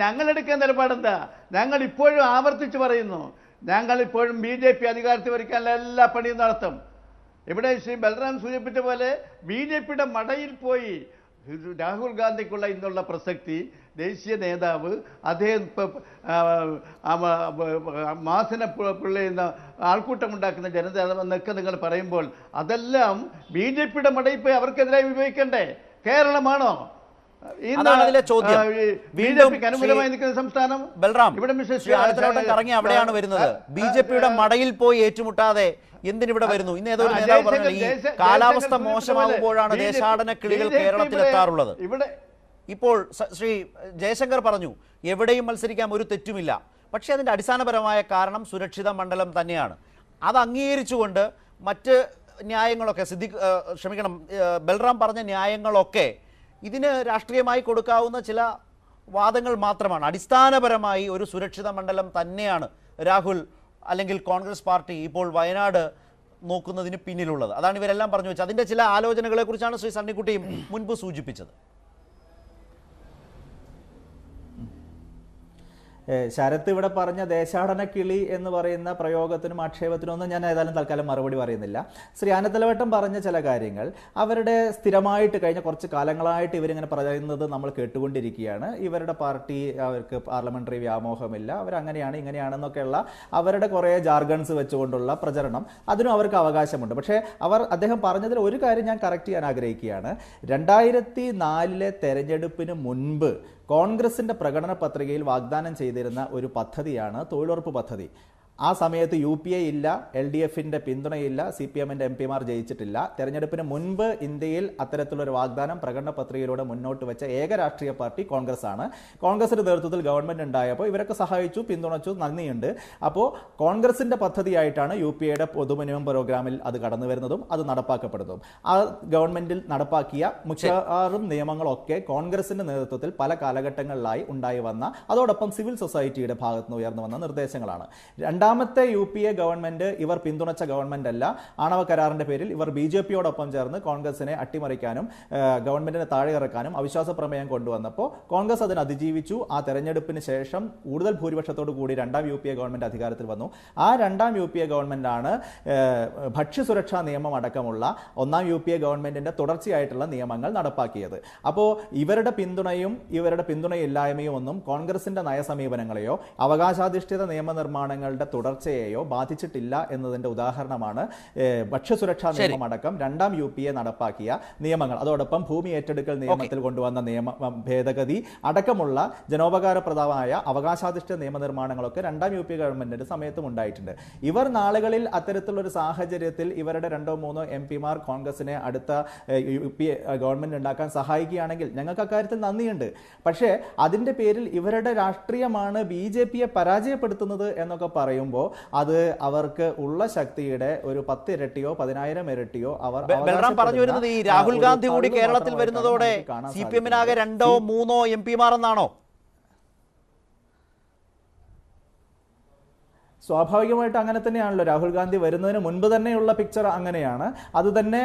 ഞങ്ങളെടുക്കാൻ നിലപാടെന്താ? ഞങ്ങൾ ഇപ്പോഴും ആവർത്തിച്ച് പറയുന്നു, ഞങ്ങളിപ്പോഴും BJP അധികാരത്തിൽ വരിക്കാനുള്ള എല്ലാ പണിയും നടത്തും. ഇവിടെ ശ്രീ ബൽറാം സൂചിപ്പിച്ച പോലെ BJPയുടെ മടയിൽ പോയി രാഹുൽ ഗാന്ധിക്കുള്ള ഇന്നുള്ള പ്രസക്തി, ദേശീയ നേതാവ്, അദ്ദേഹം മാസിനെ പിള്ളയുന്ന ആൾക്കൂട്ടമുണ്ടാക്കുന്ന ജനതയെന്നൊക്കെ നിങ്ങൾ പറയുമ്പോൾ അതെല്ലാം BJPയുടെ മടയിൽ പോയി അവർക്കെതിരായി ഉപയോഗിക്കണ്ടേ? കേരളമാണോ BJPക്ക് അനുകൂലമായി നിൽക്കുന്ന സംസ്ഥാനം? ബൽറാം കറങ്ങി അവിടെയാണ് വരുന്നത്. BJPയുടെ മടയിൽ പോയി ഏറ്റുമുട്ടാതെ എന്തിനിവിടെ വരുന്നു? ഇന്ന് ഏതോ നേതാവ് പറഞ്ഞു ഈ കാലാവസ്ഥ മോശമാകുമ്പോഴാണ് ദേശാടന കിളികൾ കേരളത്തിൽ എത്താറുള്ളത്. ഇപ്പോൾ ശ്രീ ജയശങ്കർ പറഞ്ഞു എവിടെയും മത്സരിക്കാൻ ഒരു തെറ്റുമില്ല. പക്ഷേ അതിൻ്റെ അടിസ്ഥാനപരമായ കാരണം സുരക്ഷിത മണ്ഡലം തന്നെയാണ്. അത് അംഗീകരിച്ചുകൊണ്ട് മറ്റ് ന്യായങ്ങളൊക്കെ ബൽറാം പറഞ്ഞ ന്യായങ്ങളൊക്കെ ഇതിന് രാഷ്ട്രീയമായി കൊടുക്കാവുന്ന ചില വാദങ്ങൾ മാത്രമാണ്. അടിസ്ഥാനപരമായി ഒരു സുരക്ഷിത മണ്ഡലം തന്നെയാണ് രാഹുൽ അല്ലെങ്കിൽ കോൺഗ്രസ് പാർട്ടി ഇപ്പോൾ വയനാട് നോക്കുന്നതിന് പിന്നിലുള്ളത്. അതാണ് ഇവരെല്ലാം പറഞ്ഞു വെച്ചത്. അതിൻ്റെ ചില ആലോചനകളെക്കുറിച്ചാണ് ശ്രീ സണ്ണിക്കുട്ടിയും മുൻപ് സൂചിപ്പിച്ചത്. ശരത്ത് ഇവിടെ പറഞ്ഞ ദേശാടന കിളി എന്ന് പറയുന്ന പ്രയോഗത്തിനും ആക്ഷേപത്തിനും ഒന്നും ഞാൻ ഏതായാലും തൽക്കാലം മറുപടി പറയുന്നില്ല. ശ്രീ ആനന്ദലവട്ടം പറഞ്ഞ ചില കാര്യങ്ങൾ അവരുടെ സ്ഥിരമായിട്ട് കഴിഞ്ഞ കുറച്ച് കാലങ്ങളായിട്ട് ഇവരിങ്ങനെ പറയുന്നത് നമ്മൾ കേട്ടുകൊണ്ടിരിക്കുകയാണ്. ഇവരുടെ പാർട്ടി അവർക്ക് പാർലമെന്ററി വ്യാമോഹമില്ല, അവരങ്ങനെയാണ് ഇങ്ങനെയാണെന്നൊക്കെയുള്ള അവരുടെ കുറേ ജാർഗൺസ് വെച്ചുകൊണ്ടുള്ള പ്രചരണം, അതിനും അവർക്ക് അവകാശമുണ്ട്. പക്ഷേ അദ്ദേഹം പറഞ്ഞതിൽ ഒരു കാര്യം ഞാൻ കറക്റ്റ് ചെയ്യാൻ ആഗ്രഹിക്കുകയാണ്. 2004 തെരഞ്ഞെടുപ്പിന് മുൻപ് കോൺഗ്രസിന്റെ പ്രകടന പത്രികയിൽ വാഗ്ദാനം ചെയ്തിരുന്ന ഒരു പദ്ധതിയാണ് തൊഴിലുറപ്പ് പദ്ധതി. ആ സമയത്ത് UPA ഇല്ല, LDFന്റെ പിന്തുണയില്ല, CPMന്റെ MP മാർ ജയിച്ചിട്ടില്ല. തെരഞ്ഞെടുപ്പിന് മുൻപ് ഇന്ത്യയിൽ അത്തരത്തിലൊരു വാഗ്ദാനം പ്രകടന പത്രികയിലൂടെ മുന്നോട്ട് വെച്ച ഏക രാഷ്ട്രീയ പാർട്ടി കോൺഗ്രസ് ആണ്. കോൺഗ്രസിന്റെ നേതൃത്വത്തിൽ ഗവൺമെന്റ് ഉണ്ടായപ്പോൾ ഇവരൊക്കെ സഹായിച്ചു, പിന്തുണച്ചു, നന്ദിയുണ്ട്. അപ്പോൾ കോൺഗ്രസിന്റെ പദ്ധതിയായിട്ടാണ് UPAയുടെ പൊതു മിനിമം പ്രോഗ്രാമിൽ അത് കടന്നു വരുന്നതും അത് നടപ്പാക്കപ്പെടുന്നതും. ആ ഗവൺമെന്റിൽ നടപ്പാക്കിയ മിക്കവാറും നിയമങ്ങളൊക്കെ കോൺഗ്രസിന്റെ നേതൃത്വത്തിൽ പല കാലഘട്ടങ്ങളിലായി ഉണ്ടായി വന്ന, അതോടൊപ്പം സിവിൽ സൊസൈറ്റിയുടെ ഭാഗത്തുനിന്ന് ഉയർന്നു വന്ന നിർദ്ദേശങ്ങളാണ്. രണ്ടാമത്തെ UPA ഗവൺമെന്റ് ഇവർ പിന്തുണച്ച ഗവൺമെന്റ് അല്ല. ആണവ കരാറിന്റെ പേരിൽ ഇവർ BJPയോടൊപ്പം ചേർന്ന് കോൺഗ്രസിനെ അട്ടിമറിക്കാനും ഗവൺമെന്റിനെ താഴെ ഇറക്കാനും അവിശ്വാസ പ്രമേയം കൊണ്ടുവന്നപ്പോൾ കോൺഗ്രസ് അതിനെ അതിജീവിച്ചു. ആ തെരഞ്ഞെടുപ്പിന് ശേഷം കൂടുതൽ ഭൂരിപക്ഷത്തോടു കൂടി രണ്ടാം UPA ഗവൺമെന്റ് അധികാരത്തിൽ വന്നു. ആ രണ്ടാം UPA ഗവൺമെന്റാണ് ഭക്ഷ്യസുരക്ഷാ നിയമം അടക്കമുള്ള ഒന്നാം UPA ഗവൺമെന്റിന്റെ തുടർച്ചയായിട്ടുള്ള നിയമങ്ങൾ നടപ്പാക്കിയത്. അപ്പോൾ ഇവരുടെ പിന്തുണയും ഇവരുടെ പിന്തുണയില്ലായ്മയും ഒന്നും കോൺഗ്രസിന്റെ നയസമീപനങ്ങളെയോ അവകാശാധിഷ്ഠിത നിയമനിർമ്മാണങ്ങളുടെ തുടർച്ചയെയോ ബാധിച്ചിട്ടില്ല എന്നതിന്റെ ഉദാഹരണമാണ് ഭക്ഷ്യസുരക്ഷാ നിയമം അടക്കം രണ്ടാം UPA നടപ്പാക്കിയ നിയമങ്ങൾ. അതോടൊപ്പം ഭൂമി ഏറ്റെടുക്കൽ നിയമത്തിൽ കൊണ്ടുവന്ന ഭേദഗതി അടക്കമുള്ള ജനോപകാരപ്രദമായ അവകാശാധിഷ്ഠിത നിയമനിർമ്മാണങ്ങളൊക്കെ രണ്ടാം UPA ഗവൺമെന്റിന്റെ സമയത്തും ഉണ്ടായിട്ടുണ്ട്. ഇവർ നാളുകളിൽ അത്തരത്തിലുള്ള സാഹചര്യത്തിൽ ഇവരുടെ 2-3 MP മാർ കോൺഗ്രസിനെ അടുത്ത UPA ഗവൺമെന്റ് ഉണ്ടാക്കാൻ സഹായിക്കുകയാണെങ്കിൽ ഞങ്ങൾക്ക് അക്കാര്യത്തിൽ നന്ദിയുണ്ട്. പക്ഷേ അതിന്റെ പേരിൽ ഇവരുടെ രാഷ്ട്രീയമാണ് BJPയെ പരാജയപ്പെടുത്തുന്നത് എന്നൊക്കെ പറയുമ്പോൾ അത് അവർക്ക് ഉള്ള ശക്തിയുടെ ഒരു 10 ഇരട്ടിയോ 10,000 ഇരട്ടിയോ അവർ പറഞ്ഞു വരുന്നത് ഈ രാഹുൽ ഗാന്ധി കൂടി കേരളത്തിൽ വരുന്നതോടെ CPMനാകെ 2-3 MP മാർ എന്നാണോ? സ്വാഭാവികമായിട്ട് അങ്ങനെ തന്നെയാണല്ലോ. രാഹുൽ ഗാന്ധി വരുന്നതിന് മുൻപ് തന്നെയുള്ള പിക്ചർ അങ്ങനെയാണ്. അത് തന്നെ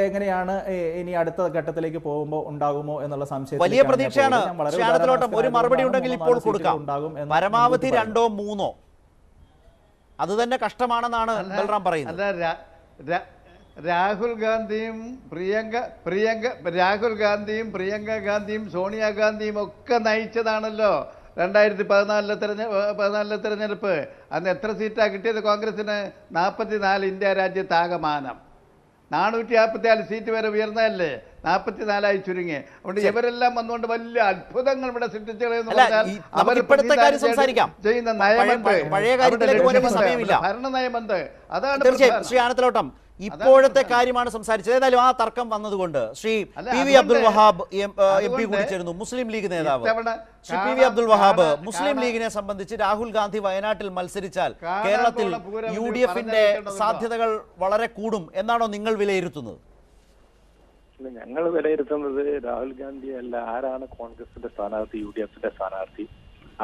എങ്ങനെയാണ് ഇനി അടുത്ത ഘട്ടത്തിലേക്ക് പോകുമ്പോൾ ഉണ്ടാകുമോ എന്നുള്ള സംശയം വലിയ പ്രതീക്ഷയാണ്. ഒരു മറുപടി ഉണ്ടെങ്കിൽ ഇപ്പോൾ കൊടുക്കാം. പരമാവധി 2-3 അത് തന്നെ കഷ്ടമാണെന്നാണ് ബൽറാം പറയുന്നത്. രാഹുൽ ഗാന്ധിയും പ്രിയങ്ക ഗാന്ധിയും സോണിയാഗാന്ധിയും ഒക്കെ നയിച്ചതാണല്ലോ 2014 തെരഞ്ഞെടുപ്പ് അന്ന് എത്ര സീറ്റാണ് കിട്ടിയത് കോൺഗ്രസിന്? 44 ഇന്ത്യ രാജ്യത്താകമാനം. 454 സീറ്റ് വരെ ഉയർന്നതല്ലേ, 44 ചുരുങ്ങി. അതുകൊണ്ട് ഇവരെല്ലാം വന്നുകൊണ്ട് വലിയ അത്ഭുതങ്ങൾ ഇവിടെ സൃഷ്ടിച്ചെന്ന് പറഞ്ഞാൽ ചെയ്യുന്ന നയമുണ്ട്, ഭരണ നയമുണ്ട്. അതാണ് തീർച്ചയായും ശ്രീ ആനത്തലോട്ടം ഇപ്പോഴത്തെ കാര്യമാണ് സംസാരിച്ചത്. ഏതായാലും ആ തർക്കം വന്നതുകൊണ്ട് Shri P V Abdul Wahab M P കൂടി ചേരുന്നു, മുസ്ലിം ലീഗ് നേതാവ്. ശ്രീ പി വി അബ്ദുൽ വഹാബ്, മുസ്ലിം ലീഗിനെ സംബന്ധിച്ച് രാഹുൽ ഗാന്ധി വയനാട്ടിൽ മത്സരിച്ചാൽ കേരളത്തിൽ UDF-ന്റെ സാധ്യതകൾ വളരെ കൂടും എന്നാണോ നിങ്ങൾ വിലയിരുത്തുന്നത്? ഞങ്ങൾ വിലയിരുത്തുന്നത് രാഹുൽ ഗാന്ധി അല്ല, ആരാണ് കോൺഗ്രസിന്റെ സ്ഥാനാർത്ഥി, UDF-ന്റെ സ്ഥാനാർത്ഥി,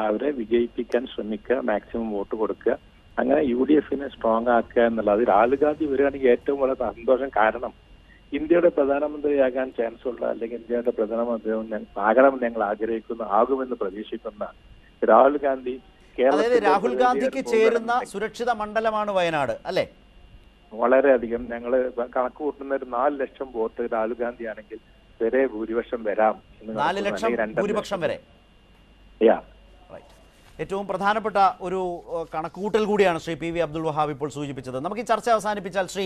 അവരെ വിജയിപ്പിക്കാൻ ശ്രമിക്കുക, മാക്സിമം വോട്ട് കൊടുക്കുക, അങ്ങനെ UDF-നെ സ്ട്രോങ് ആക്കുക എന്നുള്ളത്. രാഹുൽ ഗാന്ധി വരികയാണെങ്കിൽ ഏറ്റവും വളരെ സന്തോഷം. കാരണം ഇന്ത്യയുടെ പ്രധാനമന്ത്രിയാകാൻ ചാൻസ് ഉള്ള, അല്ലെങ്കിൽ ഇന്ത്യയുടെ പ്രധാനമന്ത്രി ആകണമെന്ന് ഞങ്ങൾ ആഗ്രഹിക്കുന്ന, ആകുമെന്ന് പ്രതീക്ഷിക്കുന്ന രാഹുൽ ഗാന്ധി രാഹുൽ ഗാന്ധിക്ക് ചേരുന്ന സുരക്ഷിത മണ്ഡലമാണ് വയനാട് അല്ലേ? വളരെയധികം ഞങ്ങൾ കണക്ക് കൂട്ടുന്ന ഒരു 4 ലക്ഷം വോട്ട് രാഹുൽ ഗാന്ധി ആണെങ്കിൽ വരെ ഭൂരിപക്ഷം വരാം. 4 ലക്ഷം ഭൂരിപക്ഷം വരെ. ഏറ്റവും പ്രധാനപ്പെട്ട ഒരു കണക്കുകൂട്ടൽ കൂടിയാണ് ശ്രീ പി വി അബ്ദുൽ വഹാബ് ഇപ്പോൾ സൂചിപ്പിച്ചത്. നമുക്ക് ഈ ചർച്ച അവസാനിപ്പിച്ചാൽ ശ്രീ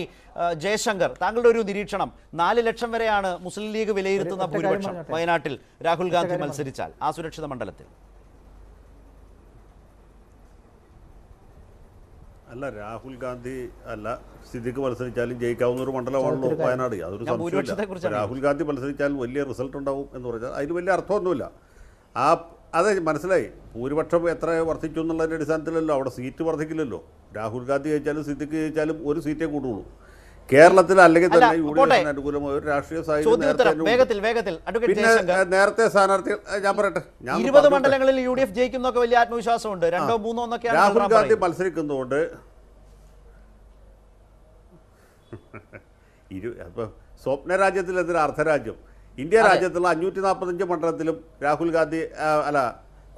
ജയശങ്കർ, താങ്കളുടെ ഒരു നിരീക്ഷണം. 4 ലക്ഷം വരെയാണ് മുസ്ലിം ലീഗ് വിലയിരുത്തുന്ന ഭൂരിപക്ഷം വയനാട്ടിൽ രാഹുൽ ഗാന്ധി മത്സരിച്ചാൽ ആ സുരക്ഷിത മണ്ഡലത്തിൽ. അല്ല, രാഹുൽ ഗാന്ധി അല്ല സ്ഥിതിക്ക് മത്സരിച്ചാലും ജയിക്കാവുന്ന ഒരു മണ്ഡലമാണല്ലോ വയനാട്. അതൊരു സംശയമില്ല. രാഹുൽ ഗാന്ധി മത്സരിച്ചാൽ വലിയ റിസൾട്ട് ഉണ്ടാവും എന്ന് പറഞ്ഞാൽ അതിന് വലിയ അർത്ഥമൊന്നുമില്ല. അതെ, മനസ്സിലായി. ഭൂരിപക്ഷം എത്ര വർദ്ധിച്ചു എന്നുള്ളതിൻ്റെ അടിസ്ഥാനത്തിലല്ലോ അവിടെ സീറ്റ് വർദ്ധിക്കില്ലല്ലോ. രാഹുൽ ഗാന്ധി ജയിച്ചാലും സ്ഥിതിക്ക് ജയിച്ചാലും ഒരു സീറ്റേ കൂടുള്ളൂ കേരളത്തിൽ. അല്ലെങ്കിൽ തന്നെ UDF-ന് അനുകൂലമായ ഒരു രാഷ്ട്രീയ സാഹചര്യം. പിന്നെ നേരത്തെ സ്ഥാനാർത്ഥികൾ ഞാൻ പറയട്ടെ, 20 മണ്ഡലങ്ങളിൽ UDF ജയിക്കുന്നൊക്കെ വലിയ ആത്മവിശ്വാസമുണ്ട്. 2 3 എന്നൊക്കെയാണ് രാഹുൽ ഗാന്ധി മത്സരിക്കുന്നതുകൊണ്ട്. സ്വപ്ന രാജ്യത്തിൽ എന്തിനാ അർദ്ധരാജ്യം? ഇന്ത്യ രാജ്യത്തുള്ള 545 മണ്ഡലത്തിലും രാഹുൽ ഗാന്ധി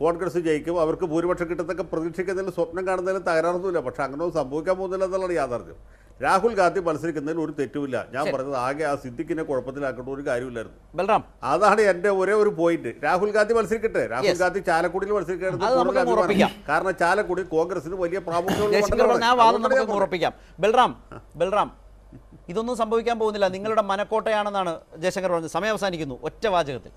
കോൺഗ്രസ് ജയിക്കും, അവർക്ക് ഭൂരിപക്ഷം കിട്ടുന്നതൊക്കെ പ്രതീക്ഷിക്കുന്നതിലും സ്വപ്നം കാണുന്നതിലും തകരാറൊന്നുമില്ല. പക്ഷെ അങ്ങനെയൊന്നും സംഭവിക്കാൻ പോകുന്നില്ല എന്നുള്ളത് യാഥാർത്ഥ്യം. രാഹുൽ ഗാന്ധി മത്സരിക്കുന്നതിൽ ഒരു തെറ്റുമില്ല. ഞാൻ പറഞ്ഞത് ആകെ ആ സിദ്ദിഖിനെ കുഴപ്പത്തിലാക്കേണ്ട ഒരു കാര്യമില്ലായിരുന്നു. ബൽറാം, അതാണ് എൻ്റെ ഒരേ ഒരു പോയിന്റ്. രാഹുൽ ഗാന്ധി മത്സരിക്കട്ടെ. രാഹുൽ ഗാന്ധി ചാലക്കുടിയിൽ മത്സരിക്കുകയായിരുന്നു. കാരണം ചാലക്കുടി കോൺഗ്രസിന് വലിയ പ്രാമുഖ്യം. ബൽറാം, ഇതൊന്നും സംഭവിക്കാൻ പോകുന്നില്ല, നിങ്ങളുടെ മനക്കോട്ടയാണെന്നാണ് ജയശങ്കർ പറഞ്ഞത്. സമയം അവസാനിക്കുന്നു. ഒറ്റ വാചകത്തിൽ.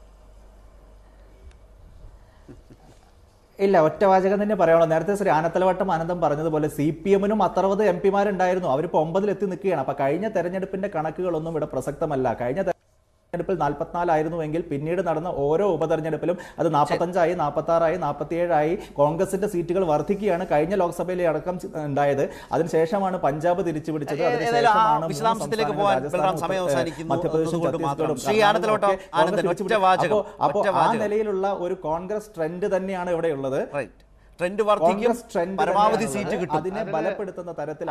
ഇല്ല, ഒറ്റ വാചകം തന്നെ പറയാനുള്ളൂ. നേരത്തെ ശ്രീ ആനത്തലവട്ടം ആനന്ദം പറഞ്ഞതുപോലെ CPM-നും 60 MP-മാരുണ്ടായിരുന്നു. അവരിപ്പോൾ 9-ൽ എത്തി നിൽക്കുകയാണ്. അപ്പോൾ കഴിഞ്ഞ തെരഞ്ഞെടുപ്പിന്റെ കണക്കുകളൊന്നും ഇവിടെ പ്രസക്തമല്ല. കഴിഞ്ഞ തെരഞ്ഞെടുപ്പിൽ 44 ആയിരുന്നുവെങ്കിൽ പിന്നീട് നടന്ന ഓരോ ഉപതെരഞ്ഞെടുപ്പിലും അത് 45 46 47 കോൺഗ്രസിന്റെ സീറ്റുകൾ വർദ്ധിക്കുകയാണ്. കഴിഞ്ഞ ലോക്സഭയിലെ അടക്കം ഉണ്ടായത്. അതിനുശേഷമാണ് പഞ്ചാബ് തിരിച്ചു പിടിച്ചത്. അപ്പോൾ ആ നിലയിലുള്ള ഒരു കോൺഗ്രസ് ട്രെൻഡ് തന്നെയാണ് ഇവിടെ ഉള്ളത്. ട്രെൻഡ് വർദ്ധിക്കും, പരമാവധി സീറ്റ് കിട്ടും. അതിനെ ബലപ്പെടുത്തുന്ന തരത്തിൽ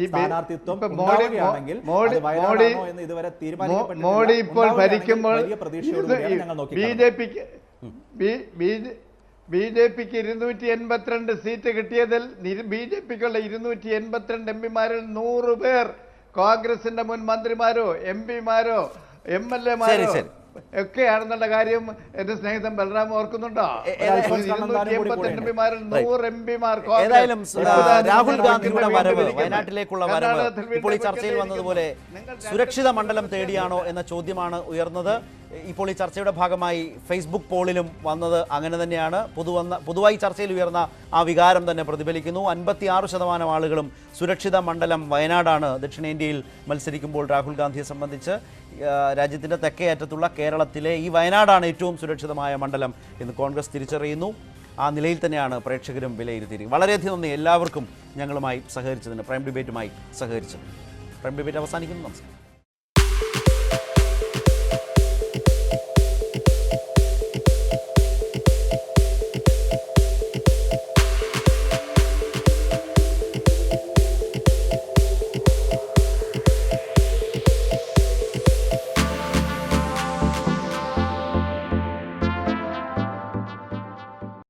സ്ഥാനാർത്ഥിത്വം ഉണ്ടാവുകയാണെങ്കിൽ എന്ന് ഇതുവരെ തീരുമാനിക്കപ്പെട്ടിട്ടില്ല. മോഡി ഇപ്പോൾ ഭരിക്കുമ്പോൾ BJPക്ക് 282 സീറ്റ് കിട്ടിയതിൽ BJPക്കുള്ള 282 MP-മാരിൽ 100 പേർ കോൺഗ്രസിന്റെ മുൻ മന്ത്രിമാരോ MP-മാരോ MLA-മാരോ ഒക്കെയാണെന്നുള്ള കാര്യം എന്റെ സ്നേഹിതൻ ബൽറാം ഓർക്കുന്നുണ്ടോ? 282 MP-മാരിൽ 100 MP-മാർ. ഏതായാലും രാഹുൽ ഗാന്ധിയുടെ വരവ്, വയനാട്ടിലേക്കുള്ള വരവ് ഇപ്പോൾ ഈ ചർച്ചയിൽ വന്നതുപോലെ സുരക്ഷിത മണ്ഡലം തേടിയാണോ എന്ന ചോദ്യമാണ് ഉയർന്നത്. ഇപ്പോൾ ഈ ചർച്ചയുടെ ഭാഗമായി ഫേസ്ബുക്ക് പോളിലും വന്നത് അങ്ങനെ തന്നെയാണ്. പൊതുവായി ചർച്ചയിൽ ഉയർന്ന ആ വികാരം തന്നെ പ്രതിഫലിക്കുന്നു. 56% ആളുകളും സുരക്ഷിത മണ്ഡലം വയനാടാണ് ദക്ഷിണേന്ത്യയിൽ മത്സരിക്കുമ്പോൾ രാഹുൽ ഗാന്ധിയെ സംബന്ധിച്ച്. രാജ്യത്തിൻ്റെ തെക്കേ അറ്റത്തുള്ള കേരളത്തിലെ ഈ വയനാടാണ് ഏറ്റവും സുരക്ഷിതമായ മണ്ഡലം എന്ന് കോൺഗ്രസ് തിരിച്ചറിയുന്നു. ആ നിലയിൽ തന്നെയാണ് പ്രേക്ഷകരും വിലയിരുത്തിയിരിക്കുന്നത്. വളരെയധികം നന്ദി എല്ലാവർക്കും ഞങ്ങളുമായി സഹകരിച്ചതിന്, പ്രൈം ഡിബേറ്റുമായി സഹകരിച്ചത്. പ്രൈം ഡിബേറ്റ് അവസാനിക്കുന്നു. നമസ്കാരം.